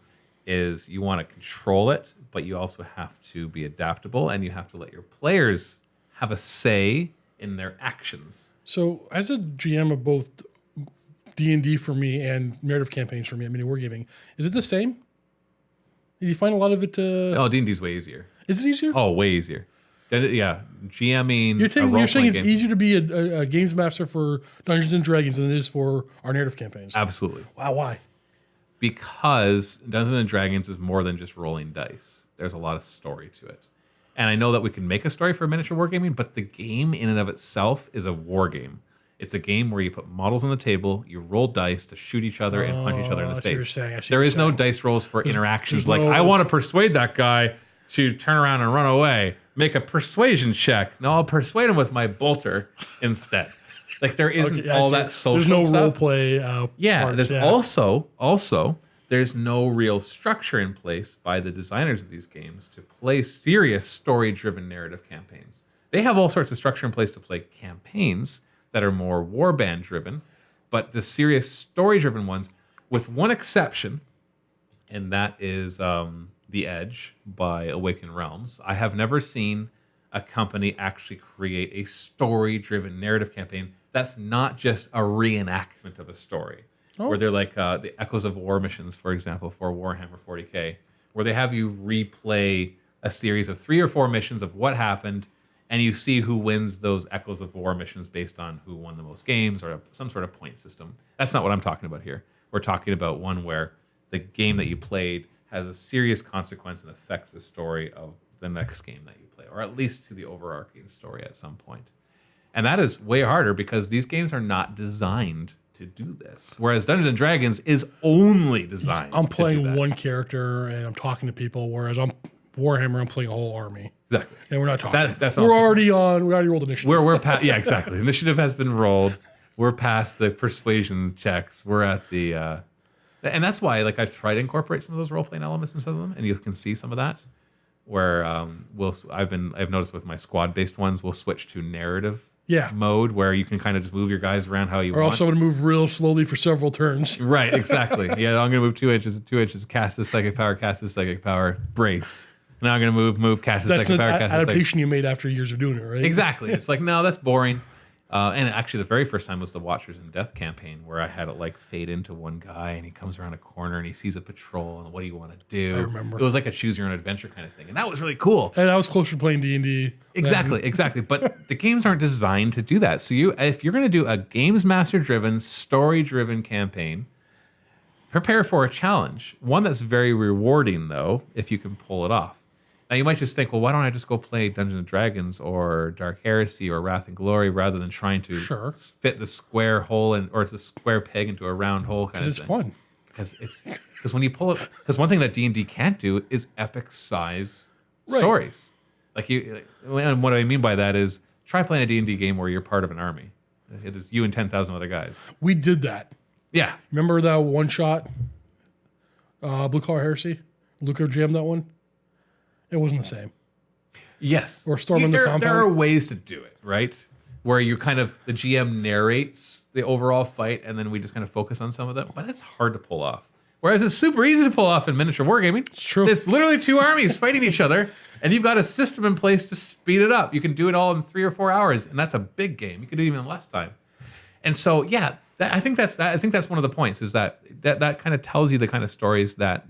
is you want to control it, but you also have to be adaptable, and you have to let your players have a say in their actions. So as a GM of both D&D for me and narrative campaigns for me at MiniWarGaming, is it the same? Did you find a lot of it? Oh, D&D's way easier. Is it easier? Oh, way easier. Yeah, GMing. You're saying it's game. easier to be a games master for Dungeons and Dragons than it is for our narrative campaigns. Absolutely. Wow, why? Because Dungeons and Dragons is more than just rolling dice. There's a lot of story to it. And I know that we can make a story for miniature wargaming, but the game in and of itself is a war game. It's a game where you put models on the table, you roll dice to shoot each other and punch each other in the I see what you're face. saying. I see There what is you're no dice rolls for interactions like, no- I want to persuade that guy to turn around and run away. Make a persuasion check. No, I'll persuade him with my bolter instead. Like there isn't Okay, I all see. that social There's no stuff. role play. There's also there's no real structure in place by the designers of these games to play serious story-driven narrative campaigns. They have all sorts of structure in place to play campaigns that are more warband driven, but the serious story-driven ones, with one exception, and that is The Edge by Awakened Realms. I have never seen a company actually create a story-driven narrative campaign that's not just a reenactment of a story. Where they're like the Echoes of War missions, for example, for Warhammer 40K, where they have you replay a series of 3 or 4 missions of what happened, and you see who wins those Echoes of War missions based on who won the most games or some sort of point system. That's not what I'm talking about here. We're talking about one where the game that you played has a serious consequence and affect the story of the next game that you play, or at least to the overarching story at some point. And that is way harder because these games are not designed to do this. Whereas Dungeons and Dragons is only designed I'm to do playing that. one character and I'm talking to people, whereas I'm Warhammer, I'm playing a whole army. Exactly. And we're not talking. That's we also- already rolled initiative. We're past, yeah, exactly. Initiative has been rolled. We're past the persuasion checks. We're at the and that's why like I've tried to incorporate some of those role playing elements into them, and you can see some of that where I've noticed with my squad based ones we'll switch to narrative mode where you can kind of just move your guys around how you want. Or else I'm going to move real slowly for several turns. Right, exactly. Yeah, I'm going to move 2 inches, cast this psychic power, brace. Now I'm going to move, cast this That's psychic an power, cast this psychic. adaptation you made after years of doing it, right? Exactly. It's like, no, that's boring. And actually, the very first time was the Watchers in Death campaign where I had it like fade into one guy and he comes around a corner and he sees a patrol and what do you want to do? I remember. It was like a choose your own adventure kind of thing. And that was really cool. And I was closer to playing D&D. Exactly. But the games aren't designed to do that. So if you're going to do a games master driven, story driven campaign, prepare for a challenge. One that's very rewarding though, if you can pull it off. Now you might just think, well, why don't I just go play Dungeons and Dragons or Dark Heresy or Wrath and Glory rather than trying to fit the square hole or it's a square peg into a round hole kind of It's thing. fun. Because when you pull it, because one thing that D&D can't do is epic size stories. And what I mean by that is try playing a D&D game where you're part of an army. It is you and 10,000 other guys. We did that. Yeah. Remember that one shot? Blue Collar Heresy? Luca jammed that one? It wasn't the same. Yes. Or storming the compound. There are ways to do it, right? Where you kind of, the GM narrates the overall fight and then we just kind of focus on some of them, but it's hard to pull off. Whereas it's super easy to pull off in miniature wargaming. It's true. It's literally 2 armies fighting each other, and you've got a system in place to speed it up. You can do it all in 3 or 4 hours, and that's a big game. You can do it even in less time. And so, yeah, I think that's one of the points is that kind of tells you the kind of stories that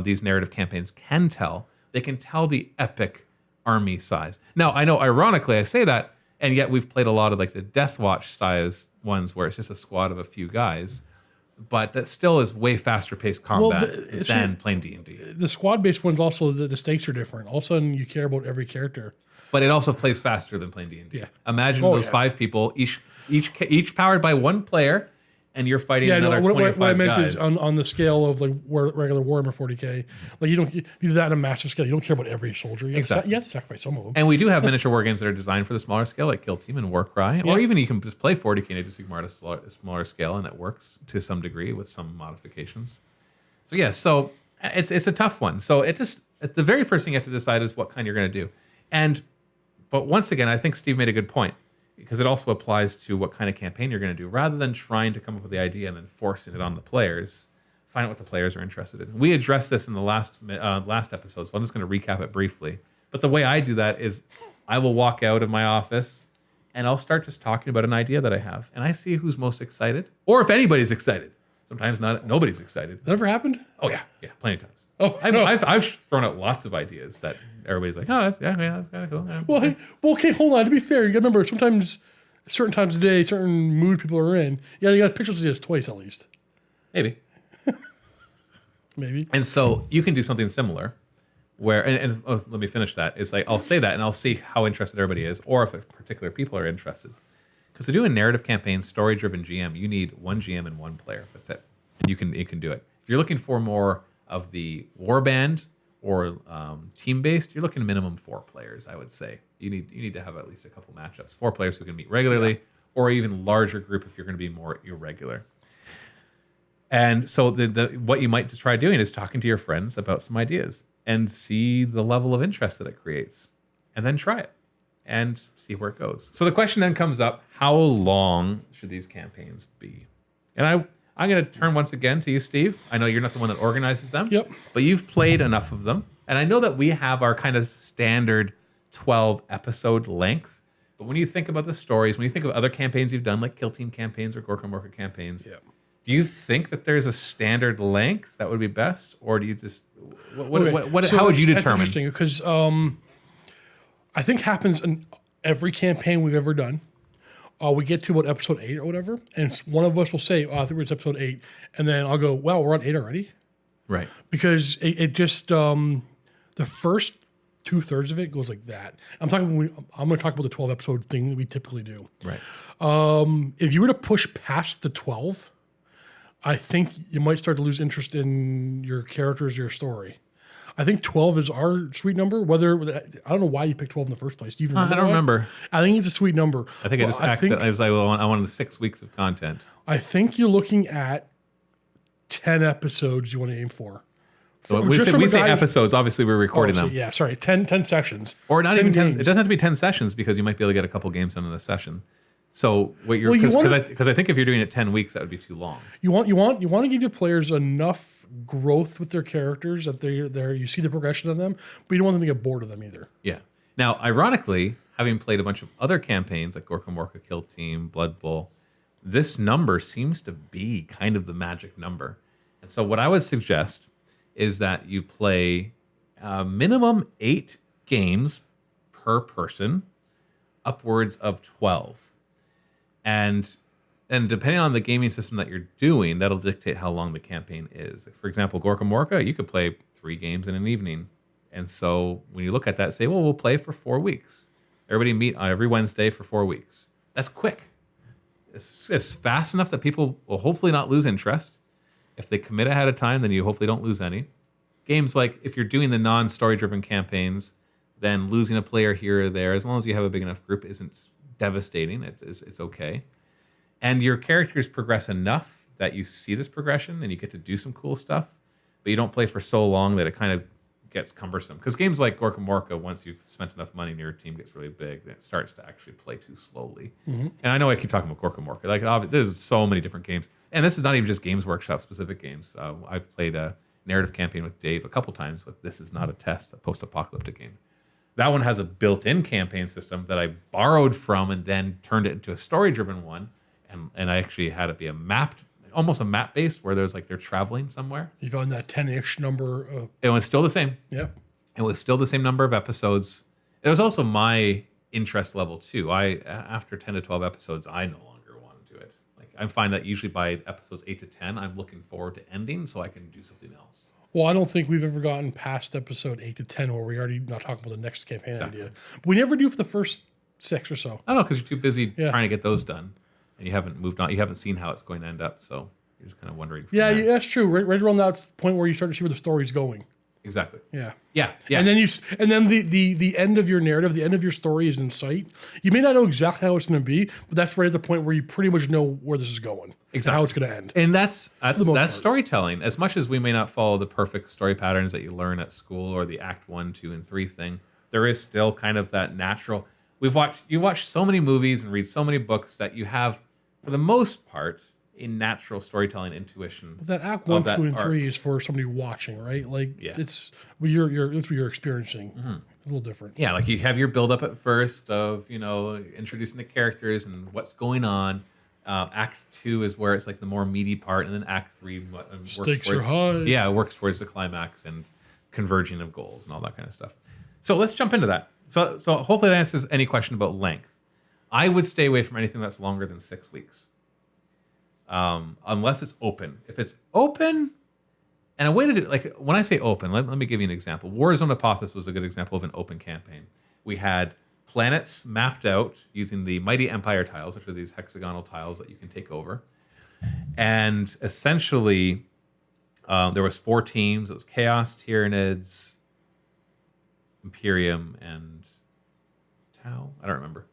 these narrative campaigns can tell. They can tell the epic army size. Now, I know, ironically, I say that, and yet we've played a lot of like the Death Watch size ones where it's just a squad of a few guys. But that still is way faster paced combat than plain D&D. The squad based ones also the stakes are different. All of a sudden you care about every character. But it also plays faster than plain D&D. Yeah. Imagine those 5 people, each powered by 1 player, and you're fighting another 25 what I meant guys. is on the scale of like regular Warhammer 40K, like you do that on a massive scale. You don't care about every soldier. You have to sacrifice some of them. And we do have miniature war games that are designed for the smaller scale, like Kill Team and Warcry, or even you can just play 40K and just ignore at a smaller scale, and it works to some degree with some modifications. So yeah, so it's a tough one. So the very first thing you have to decide is what kind you're going to do. But once again, I think Steve made a good point, because it also applies to what kind of campaign you're going to do. Rather than trying to come up with the idea and then forcing it on the players, find out what the players are interested in. We addressed this in the last episode, so I'm just going to recap it briefly. But the way I do that is I will walk out of my office and I'll start just talking about an idea that I have. And I see who's most excited, or if anybody's excited. Sometimes nobody's excited. That ever happened? Oh, yeah, plenty of times. Oh, I've thrown out lots of ideas that everybody's like, oh, that's kind of cool. Yeah. Well, okay, hold on. To be fair, you got to remember sometimes, certain times of the day, certain mood people are in. Yeah, you got pictures of this twice at least. Maybe. Maybe. And so you can do something similar where, let me finish that. It's like, I'll say that and I'll see how interested everybody is, or if particular people are interested. Because to do a narrative campaign, story-driven GM, you need 1 GM and 1 player. That's it. And you can do it. If you're looking for more of the warband or team-based, you're looking minimum 4 players, I would say. You need to have at least a couple matchups. 4 players who can meet regularly, or even larger group if you're going to be more irregular. And so what you might try doing is talking to your friends about some ideas and see the level of interest that it creates, and then try it and see where it goes. So the question then comes up, how long should these campaigns be? And I'm going to turn once again to you, Steve. I know you're not the one that organizes them, Yep. but you've played enough of them. And I know that we have our kind of standard 12 episode length. But when you think about the stories, when you think of other campaigns you've done, like Kill Team campaigns or Gorka Morka campaigns, Yep. do you think that there's a standard length that would be best? Or do you just, how would you determine? That's interesting because I think happens in every campaign we've ever done. We get to about episode 8 or whatever, and one of us will say, I think it's episode 8, and then I'll go, wow, we're on 8 already? Right. Because it just, the first 2/3 of it goes like that. I'm going to talk about the 12 episode thing that we typically do. Right. If you were to push past the 12, I think you might start to lose interest in your characters, your story. I think 12 is our sweet number. I don't know why you picked 12 in the first place. Do you even remember? I don't remember. I think it's a sweet number. I think I just accidentally was like, well, I wanted 6 weeks of content. I think you're looking at 10 episodes you want to aim for. So we say episodes. Obviously, we're recording them. Yeah, sorry, 10 sessions. Or not even 10. games. It doesn't have to be 10 sessions because you might be able to get a couple games done in a session. So what you're because I think if you're doing it 10 weeks, that would be too long. You want to give your players enough growth with their characters that you see the progression of them, but you don't want them to get bored of them either. Yeah. Now, ironically, having played a bunch of other campaigns like Gorka Morka, Kill Team, Blood Bowl, this number seems to be kind of the magic number. And so what I would suggest is that you play minimum 8 games per person, upwards of 12. And depending on the gaming system that you're doing, that'll dictate how long the campaign is. For example, Gorka Morka, you could play 3 games in an evening. And so when you look at that, say, well, we'll play for 4 weeks. Everybody meet on every Wednesday for 4 weeks. That's quick. It's fast enough that people will hopefully not lose interest. If they commit ahead of time, then you hopefully don't lose any. Games like, if you're doing the non-story-driven campaigns, then losing a player here or there, as long as you have a big enough group, isn't devastating. It's okay. And your characters progress enough that you see this progression and you get to do some cool stuff, but you don't play for so long that it kind of gets cumbersome. Because games like Gorka Morka, once you've spent enough money and your team gets really big, then it starts to actually play too slowly. And I know I keep talking about Gorka Morka. Like, there's so many different games. And this is not even just Games Workshop specific games. I've played a narrative campaign with Dave a couple times, but This Is Not a Test, a post-apocalyptic game. That one has a built-in campaign system that I borrowed from and then turned it into a story-driven one. And I actually had it be almost a map-based, where there's like they're traveling somewhere. You found that 10-ish number. It was still the same. Yeah. It was still the same number of episodes. It was also my interest level too. After 10 to 12 episodes, I no longer want to do it. Like, I find that usually by episodes 8 to 10, I'm looking forward to ending so I can do something else. Well, I don't think we've ever gotten past episode 8 to 10 where we already not talking about the next campaign idea. But we never do for the first 6 or so. I don't know, because you're too busy trying to get those done. And you haven't moved on. You haven't seen how it's going to end up. So you're just kind of wondering. Yeah, that's true. Right around that point where you start to see where the story's going. Exactly. Yeah. And then the end of your narrative, the end of your story is in sight. You may not know exactly how it's going to be, but that's right at the point where you pretty much know where this is going. Exactly. How it's going to end. And that's storytelling. As much as we may not follow the perfect story patterns that you learn at school or the Act 1, 2, and 3 thing, there is still kind of that natural. You watch so many movies and read so many books that you have, for the most part, a natural storytelling intuition. But that Act 1, 2, and 3 is for somebody watching, right? Like it's what you're experiencing. It's a little different. Yeah, like you have your build up at first of introducing the characters and what's going on. Act 2 is where it's like the more meaty part, and then Act 3 stakes are high. Yeah, it works towards the climax and converging of goals and all that kind of stuff. So let's jump into that. So hopefully that answers any question about length. I would stay away from anything that's longer than 6 weeks, unless it's open. If it's open, and a way to do, like, when I say open, let me give you an example. Warzone Apotheosis was a good example of an open campaign. We had planets mapped out using the Mighty Empire tiles, which are these hexagonal tiles that you can take over. And essentially, there was 4 teams. It was Chaos, Tyranids, Imperium, and Tau. I don't remember.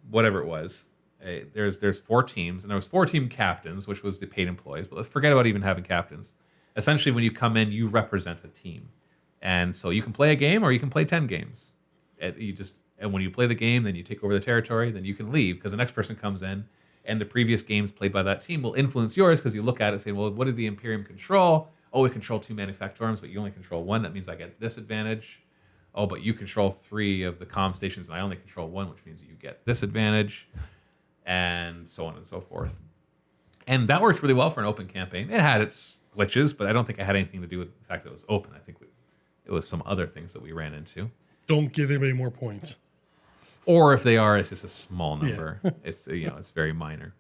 Whatever it was. There's 4 teams, and there was 4 team captains, which was the paid employees. But let's forget about even having captains. Essentially, when you come in, you represent a team, and so you can play a game or you can play 10 games. And when you play the game, then you take over the territory. Then you can leave because the next person comes in, and the previous games played by that team will influence yours because you look at it and say, well, what did the Imperium control? Oh, we control 2 manufactorums, but you only control 1. That means I get this advantage. Oh, but you control 3 of the comm stations, and I only control 1, which means you get this advantage, and so on and so forth. And that worked really well for an open campaign. It had its glitches, but I don't think it had anything to do with the fact that it was open. I think it was some other things that we ran into. Don't give anybody more points. Or if they are, it's just a small number. Yeah. It's very minor.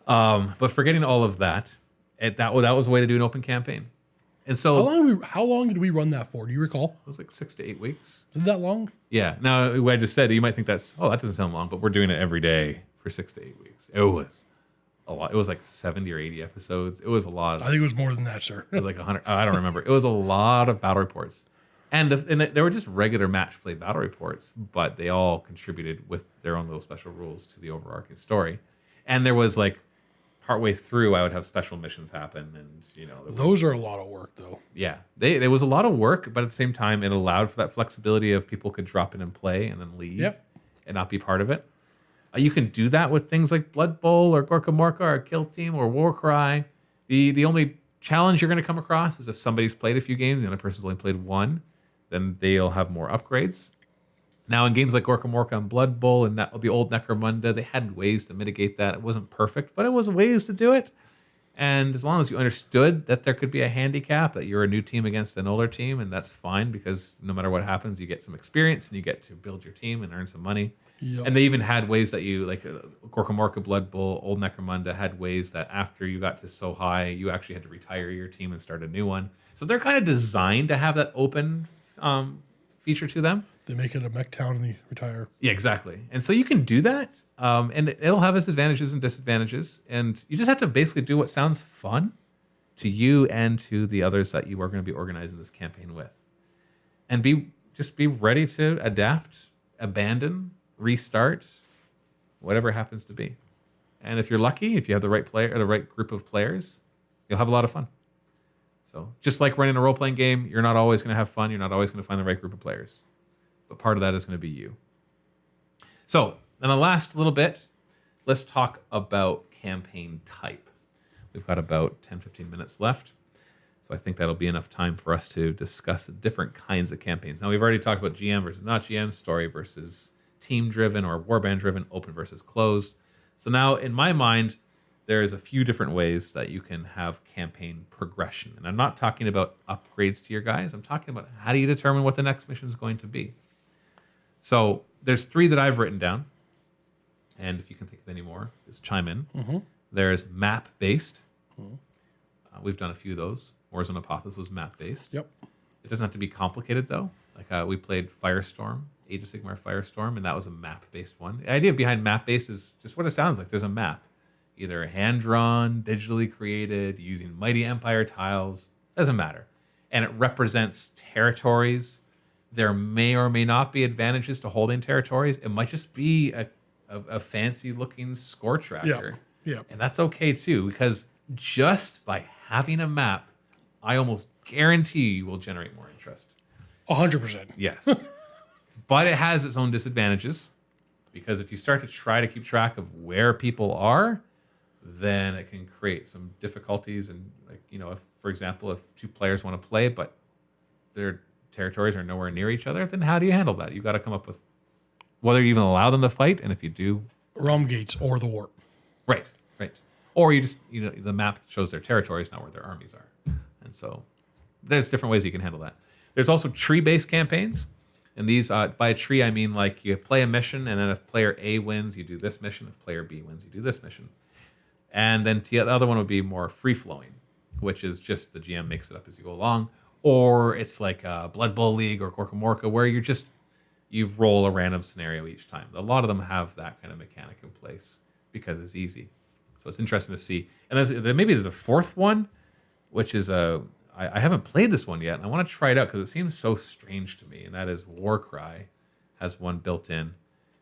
But forgetting all of that, that was a way to do an open campaign. And so, how long did we run that for? Do you recall? It was like 6 to 8 weeks. Is it that long? Yeah. Now, what I just said, you might think that doesn't sound long, but we're doing it every day for 6 to 8 weeks. It was a lot. It was like 70 or 80 episodes. It was a lot. I think it was more than that, sir. It was like 100. I don't remember. It was a lot of battle reports. And they were just regular match play battle reports, but they all contributed with their own little special rules to the overarching story. And there was like, partway through, I would have special missions happen, and those are a lot of work, though. Yeah, there was a lot of work, but at the same time, it allowed for that flexibility of people could drop in and play and then leave, and not be part of it. You can do that with things like Blood Bowl or Gorka Morka or Kill Team or Warcry. The only challenge you're going to come across is if somebody's played a few games and the other person's only played 1, then they'll have more upgrades. Now, in games like Gorka Morka and Blood Bowl and the old Necromunda, they had ways to mitigate that. It wasn't perfect, but it was ways to do it. And as long as you understood that there could be a handicap, that you're a new team against an older team, and that's fine because no matter what happens, you get some experience and you get to build your team and earn some money. Yep. And they even had ways that you, like Gorka Morka, Blood Bowl, old Necromunda had ways that after you got to so high, you actually had to retire your team and start a new one. So they're kind of designed to have that open feature to them. They make it a mech town and they retire. Yeah, exactly. And so you can do that, and it'll have its advantages and disadvantages. And you just have to basically do what sounds fun to you and to the others that you are going to be organizing this campaign with. And be ready to adapt, abandon, restart, whatever it happens to be. And if you're lucky, if you have the right player or the right group of players, you'll have a lot of fun. So just like running a role-playing game, you're not always going to have fun. You're not always going to find the right group of players. But part of that is going to be you. So in the last little bit, let's talk about campaign type. We've got about 10, 15 minutes left. So I think that'll be enough time for us to discuss different kinds of campaigns. Now, we've already talked about GM versus not GM, story versus team-driven or warband-driven, open versus closed. So now, in my mind, there's a few different ways that you can have campaign progression. And I'm not talking about upgrades to your guys. I'm talking about how do you determine what the next mission is going to be. So there's 3 that I've written down. And if you can think of any more, just chime in. Mm-hmm. There's map-based. Mm-hmm. We've done a few of those. Wars on Apothis was map-based. Yep. It doesn't have to be complicated, though. Like we played Firestorm, Age of Sigmar Firestorm, and that was a map-based one. The idea behind map-based is just what it sounds like. There's a map. Either hand-drawn, digitally created, using Mighty Empire tiles. Doesn't matter. And it represents territories. There may or may not be advantages to holding territories. It might just be a fancy-looking score tracker. Yeah. And that's okay, too, because just by having a map, I almost guarantee you will generate more interest. 100%. Yes. But it has its own disadvantages, because if you start to try to keep track of where people are, then it can create some difficulties. And, like, you know, if, for example, if 2 players want to play, but their territories are nowhere near each other, then how do you handle that? You've got to come up with whether you even allow them to fight, and if you do, realm gates or the warp. Right. Or you just, you know, the map shows their territories, not where their armies are. And so there's different ways you can handle that. There's also tree-based campaigns. And these, by a tree, I mean like you play a mission, and then if player A wins, you do this mission. If player B wins, you do this mission. And then the other one would be more free-flowing, which is just the GM makes it up as you go along. Or it's like Blood Bowl League or Gorkamorka, where you roll a random scenario each time. A lot of them have that kind of mechanic in place because it's easy. So it's interesting to see. And maybe there's a 4th one, which is I haven't played this one yet, and I want to try it out because it seems so strange to me. And that is Warcry has one built in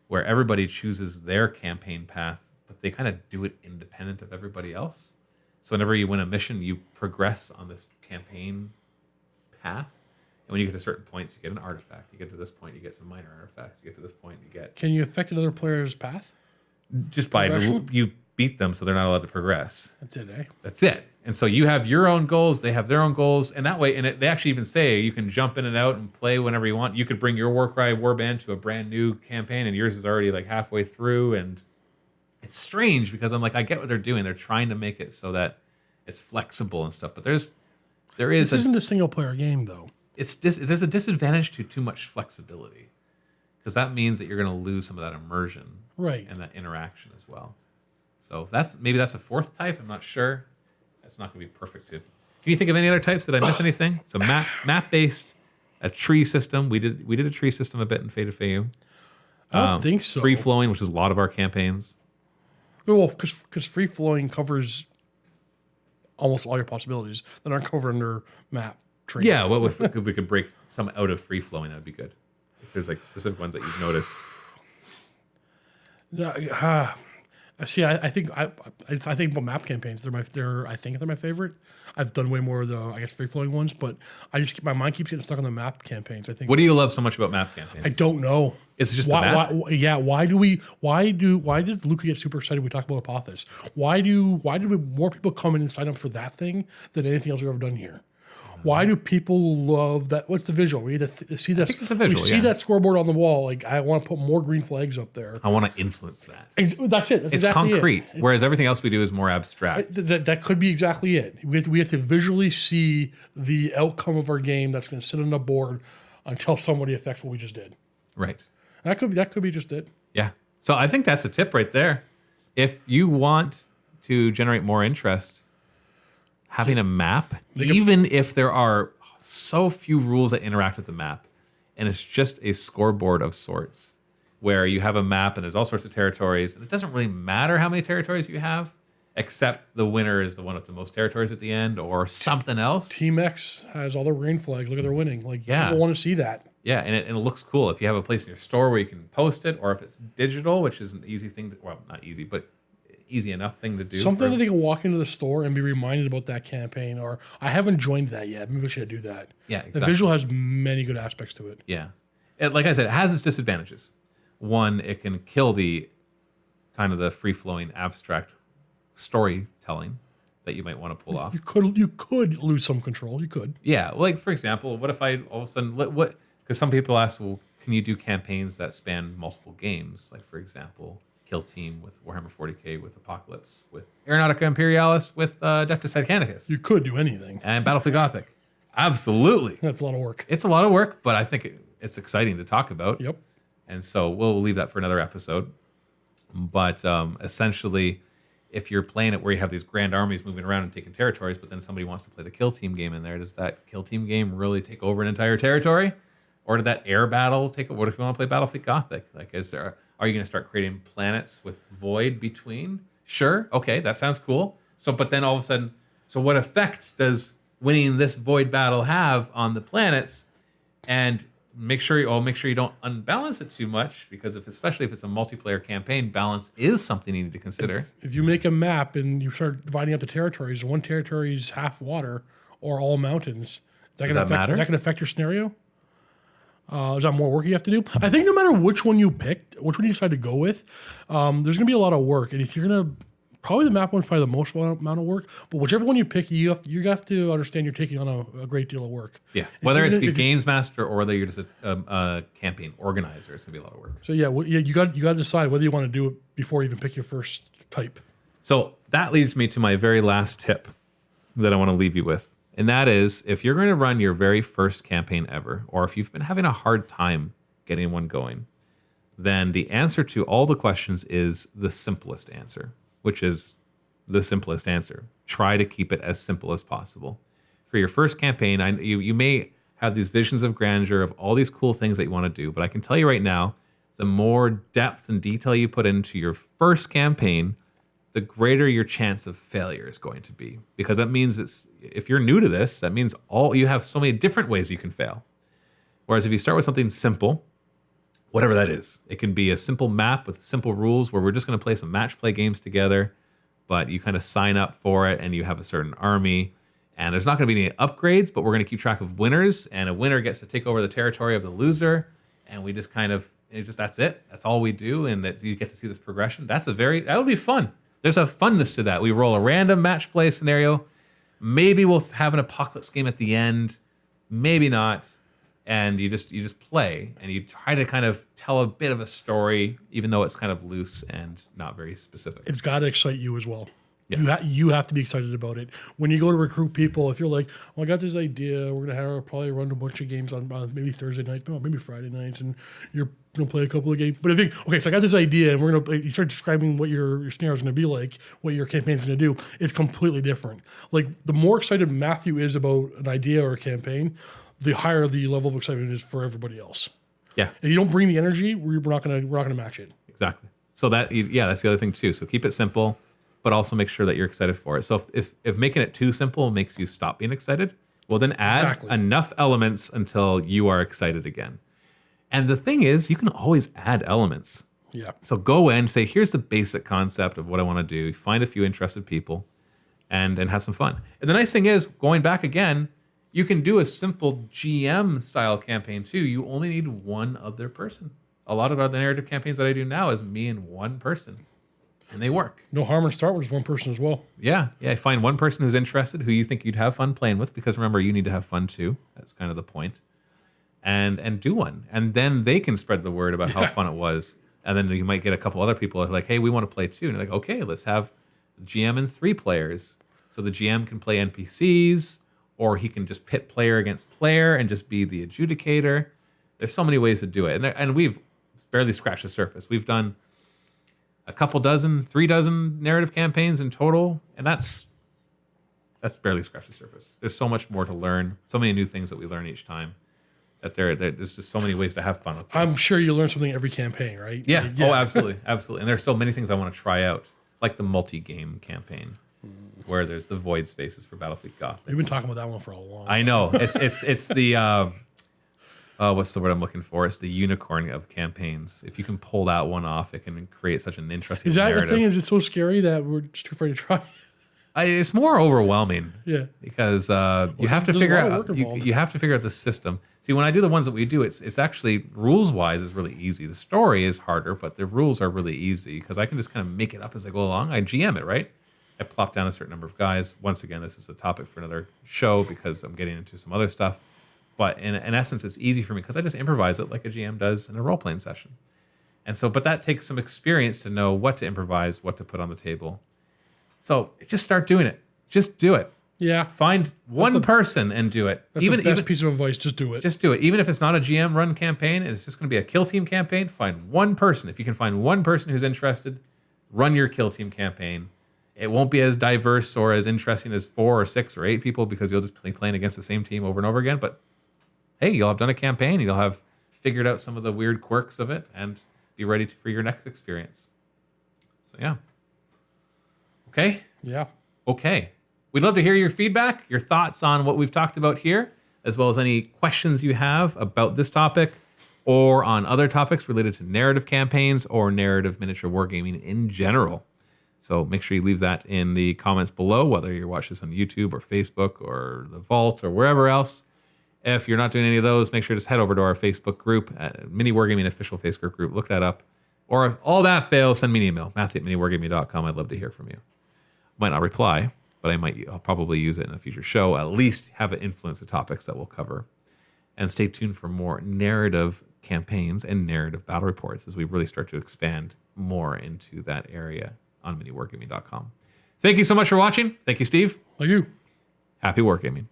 where everybody chooses their campaign path, but they kind of do it independent of everybody else. So whenever you win a mission, you progress on this campaign path. And when you get to certain points, you get an artifact. You get to this point, you get some minor artifacts. You get to this point, you get... Can you affect another player's path? Just by... You beat them, so they're not allowed to progress. That's it, eh? That's it. And so you have your own goals, they have their own goals, and that way, and they actually even say you can jump in and out and play whenever you want. You could bring your Warcry warband to a brand new campaign, and yours is already like halfway through, and it's strange because I'm like, I get what they're doing. They're trying to make it so that it's flexible and stuff, but this isn't a single-player game, though. There's a disadvantage to too much flexibility, because that means that you're going to lose some of that immersion, right, and that interaction as well. So maybe that's a 4th type. I'm not sure. That's not going to be perfect. Can you think of any other types? Did I miss anything? It's a map based, a tree system. We did a tree system a bit in Fate of Fayu. I don't think so. Free flowing, which is a lot of our campaigns. Well, because free flowing covers almost all your possibilities that aren't covered under map tree. Yeah, well, if we could break some out of free flowing, that would be good. If there's like specific ones that you've noticed. See, I think about map campaigns. I think they're my favorite. I've done way more of the free flowing ones, but my mind keeps getting stuck on the map campaigns. I think. What do you love so much about map campaigns? I don't know. It's just the map. Why does Luca get super excited when we talk about Apothis? Why do more people come in and sign up for that thing than anything else we've ever done here? Why do people love that? What's the visual? We see this. I think it's the visual, we see that scoreboard on the wall. Like, I want to put more green flags up there. I want to influence that. That's it. That's it's exactly concrete, it. Whereas everything else we do is more abstract. That could be exactly it. We have to visually see the outcome of our game that's going to sit on the board until somebody affects what we just did. Right. That could be just it. Yeah. So I think that's a tip right there. If you want to generate more interest, having a map, even if there are so few rules that interact with the map, and it's just a scoreboard of sorts, where you have a map and there's all sorts of territories, and it doesn't really matter how many territories you have, except the winner is the one with the most territories at the end, or something else. Team X has all their green flags. Look at their winning. Like, yeah. People want to see that. Yeah, and it looks cool. If you have a place in your store where you can post it, or if it's digital, which is an easy thing to, well, not easy, but easy enough thing to do. Something that they can walk into the store and be reminded about that campaign, or I haven't joined that yet. Maybe I should do that. Yeah, The exactly. visual has many good aspects to it. Yeah. Like I said, it has its disadvantages. One, it can kill the kind of the free-flowing abstract storytelling that you might want to pull off. You could lose some control. You could. Yeah, like for example, what if I all of a sudden what? Because some people ask, well, can you do campaigns that span multiple games? Like for example, Kill Team with Warhammer 40k, with Apocalypse, with Aeronautica Imperialis, with Adeptus Titanicus, You could do anything. and Battlefield Gothic. Absolutely, That's a lot of work. it's a lot of work, but I think it's exciting to talk about. Yep. And so we'll leave that for another episode. But essentially, if you're playing it where you have these grand armies moving around and taking territories, but then somebody wants to play the Kill Team game in there, does that Kill Team game really take over an entire territory? Or did that air battle take over? What if you want to play Battlefield Gothic? Like, are you going to start creating planets with void between? Sure. Okay, that sounds cool. So, but then all of a sudden, so what effect does winning this void battle have on the planets? And make sure you don't unbalance it too much, because especially if it's a multiplayer campaign, balance is something you need to consider. If you make a map and you start dividing up the territories, one territory is half water or all mountains. Does that matter? Is that going to affect your scenario? Is that more work you have to do? I think no matter which one you picked, which one you decide to go with, there's going to be a lot of work. And if you're going to, probably the map one's probably the most amount of work. But whichever one you pick, you have to understand you're taking on a great deal of work. Yeah, whether it's a Gamemaster or whether you're just a campaign organizer, it's gonna be a lot of work. So you got to decide whether you want to do it before you even pick your first type. So that leads me to my very last tip that I want to leave you with. And that is, if you're going to run your very first campaign ever, or if you've been having a hard time getting one going, then the answer to all the questions is the simplest answer, which is the simplest answer. Try to keep it as simple as possible. For your first campaign, you may have these visions of grandeur of all these cool things that you want to do, but I can tell you right now, the more depth and detail you put into your first campaign, the greater your chance of failure is going to be. Because that means if you're new to this, that means you have so many different ways you can fail. Whereas if you start with something simple, whatever that is, it can be a simple map with simple rules where we're just going to play some match play games together, but you kind of sign up for it and you have a certain army, and there's not going to be any upgrades, but we're going to keep track of winners, and a winner gets to take over the territory of the loser, and we just that's it. That's all we do, and that you get to see this progression. That would be fun. There's a funness to that. We roll a random match play scenario. Maybe we'll have an apocalypse game at the end. Maybe not. And you just play and you try to kind of tell a bit of a story, even though it's kind of loose and not very specific. It's got to excite you as well. Yes. You have to be excited about it. When you go to recruit people, if you're like, I got this idea, we're going to probably run a bunch of games on maybe Thursday nights, maybe Friday nights, and you're going to play a couple of games. But if so I got this idea, and you start describing what your scenario is going to be like, what your campaign's going to do, it's completely different. Like, the more excited Matthew is about an idea or a campaign, the higher the level of excitement is for everybody else. Yeah. If you don't bring the energy, we're not going to match it. Exactly. So that's the other thing too. So keep it simple, but also make sure that you're excited for it. So if making it too simple makes you stop being excited, well, then add enough elements until you are excited again. And the thing is, you can always add elements. Yeah. So go in, say, here's the basic concept of what I want to do. Find a few interested people and have some fun. And the nice thing is, going back again, you can do a simple GM style campaign too. You only need one other person. A lot of the narrative campaigns that I do now is me and one person, and they work. No harm in start with just one person as well. Yeah. Find one person who's interested, who you think you'd have fun playing with, because remember, you need to have fun too. That's kind of the point. And do one, and then they can spread the word about how fun it was, and then you might get a couple other people like, hey, we want to play too, and you're like, okay, let's have GM and 3 players, so the GM can play NPCs, or he can just pit player against player and just be the adjudicator. There's so many ways to do it, and we've barely scratched the surface. We've done a couple dozen, 3 dozen narrative campaigns in total, and that's barely scratched the surface. There's so much more to learn, so many new things that we learn each time. That there's just so many ways to have fun with this. I'm sure you learn something every campaign, right? Yeah. Oh, absolutely. And there's still many things I want to try out, like the multi-game campaign, where there's the void spaces for Battlefield Gothic. We've been talking about that one for a long time. I know. It's the what's the word I'm looking for? It's the unicorn of campaigns. If you can pull that one off, it can create such an interesting Is that narrative. the thing? Is it so scary that we're just too afraid to try? It's more overwhelming. Yeah. Because you have to figure out involved. you have to figure out the system. See, when I do the ones that we do, it's actually rules wise is really easy. The story is harder, but the rules are really easy because I can just kind of make it up as I go along. I GM it, right? I plop down a certain number of guys. Once again, this is a topic for another show because I'm getting into some other stuff. But in essence, it's easy for me because I just improvise it like a GM does in a role playing session. And so, but that takes some experience to know what to improvise, what to put on the table. So just start doing it. Just do it. Yeah. Find one person and do it. That's the best piece of advice. Just do it. Just do it. Even if it's not a GM run campaign and it's just going to be a kill team campaign, find one person. If you can find one person who's interested, run your kill team campaign. It won't be as diverse or as interesting as 4 or 6 or 8 people because you'll just be playing against the same team over and over again. But hey, you'll have done a campaign. You'll have figured out some of the weird quirks of it and be ready for your next experience. So yeah. Okay? Yeah. Okay. We'd love to hear your feedback, your thoughts on what we've talked about here, as well as any questions you have about this topic or on other topics related to narrative campaigns or narrative miniature wargaming in general. So make sure you leave that in the comments below, whether you're watching this on YouTube or Facebook or the Vault or wherever else. If you're not doing any of those, make sure to just head over to our Facebook group, MiniWargaming official Facebook group. Look that up. Or if all that fails, send me an email, Matthew@miniwargaming.com. I'd love to hear from you. Might not reply, but I'll probably use it in a future show. At least have it influence the topics that we'll cover. And stay tuned for more narrative campaigns and narrative battle reports as we really start to expand more into that area on MiniWargaming.com. Thank you so much for watching. Thank you, Steve. Like you. Happy wargaming.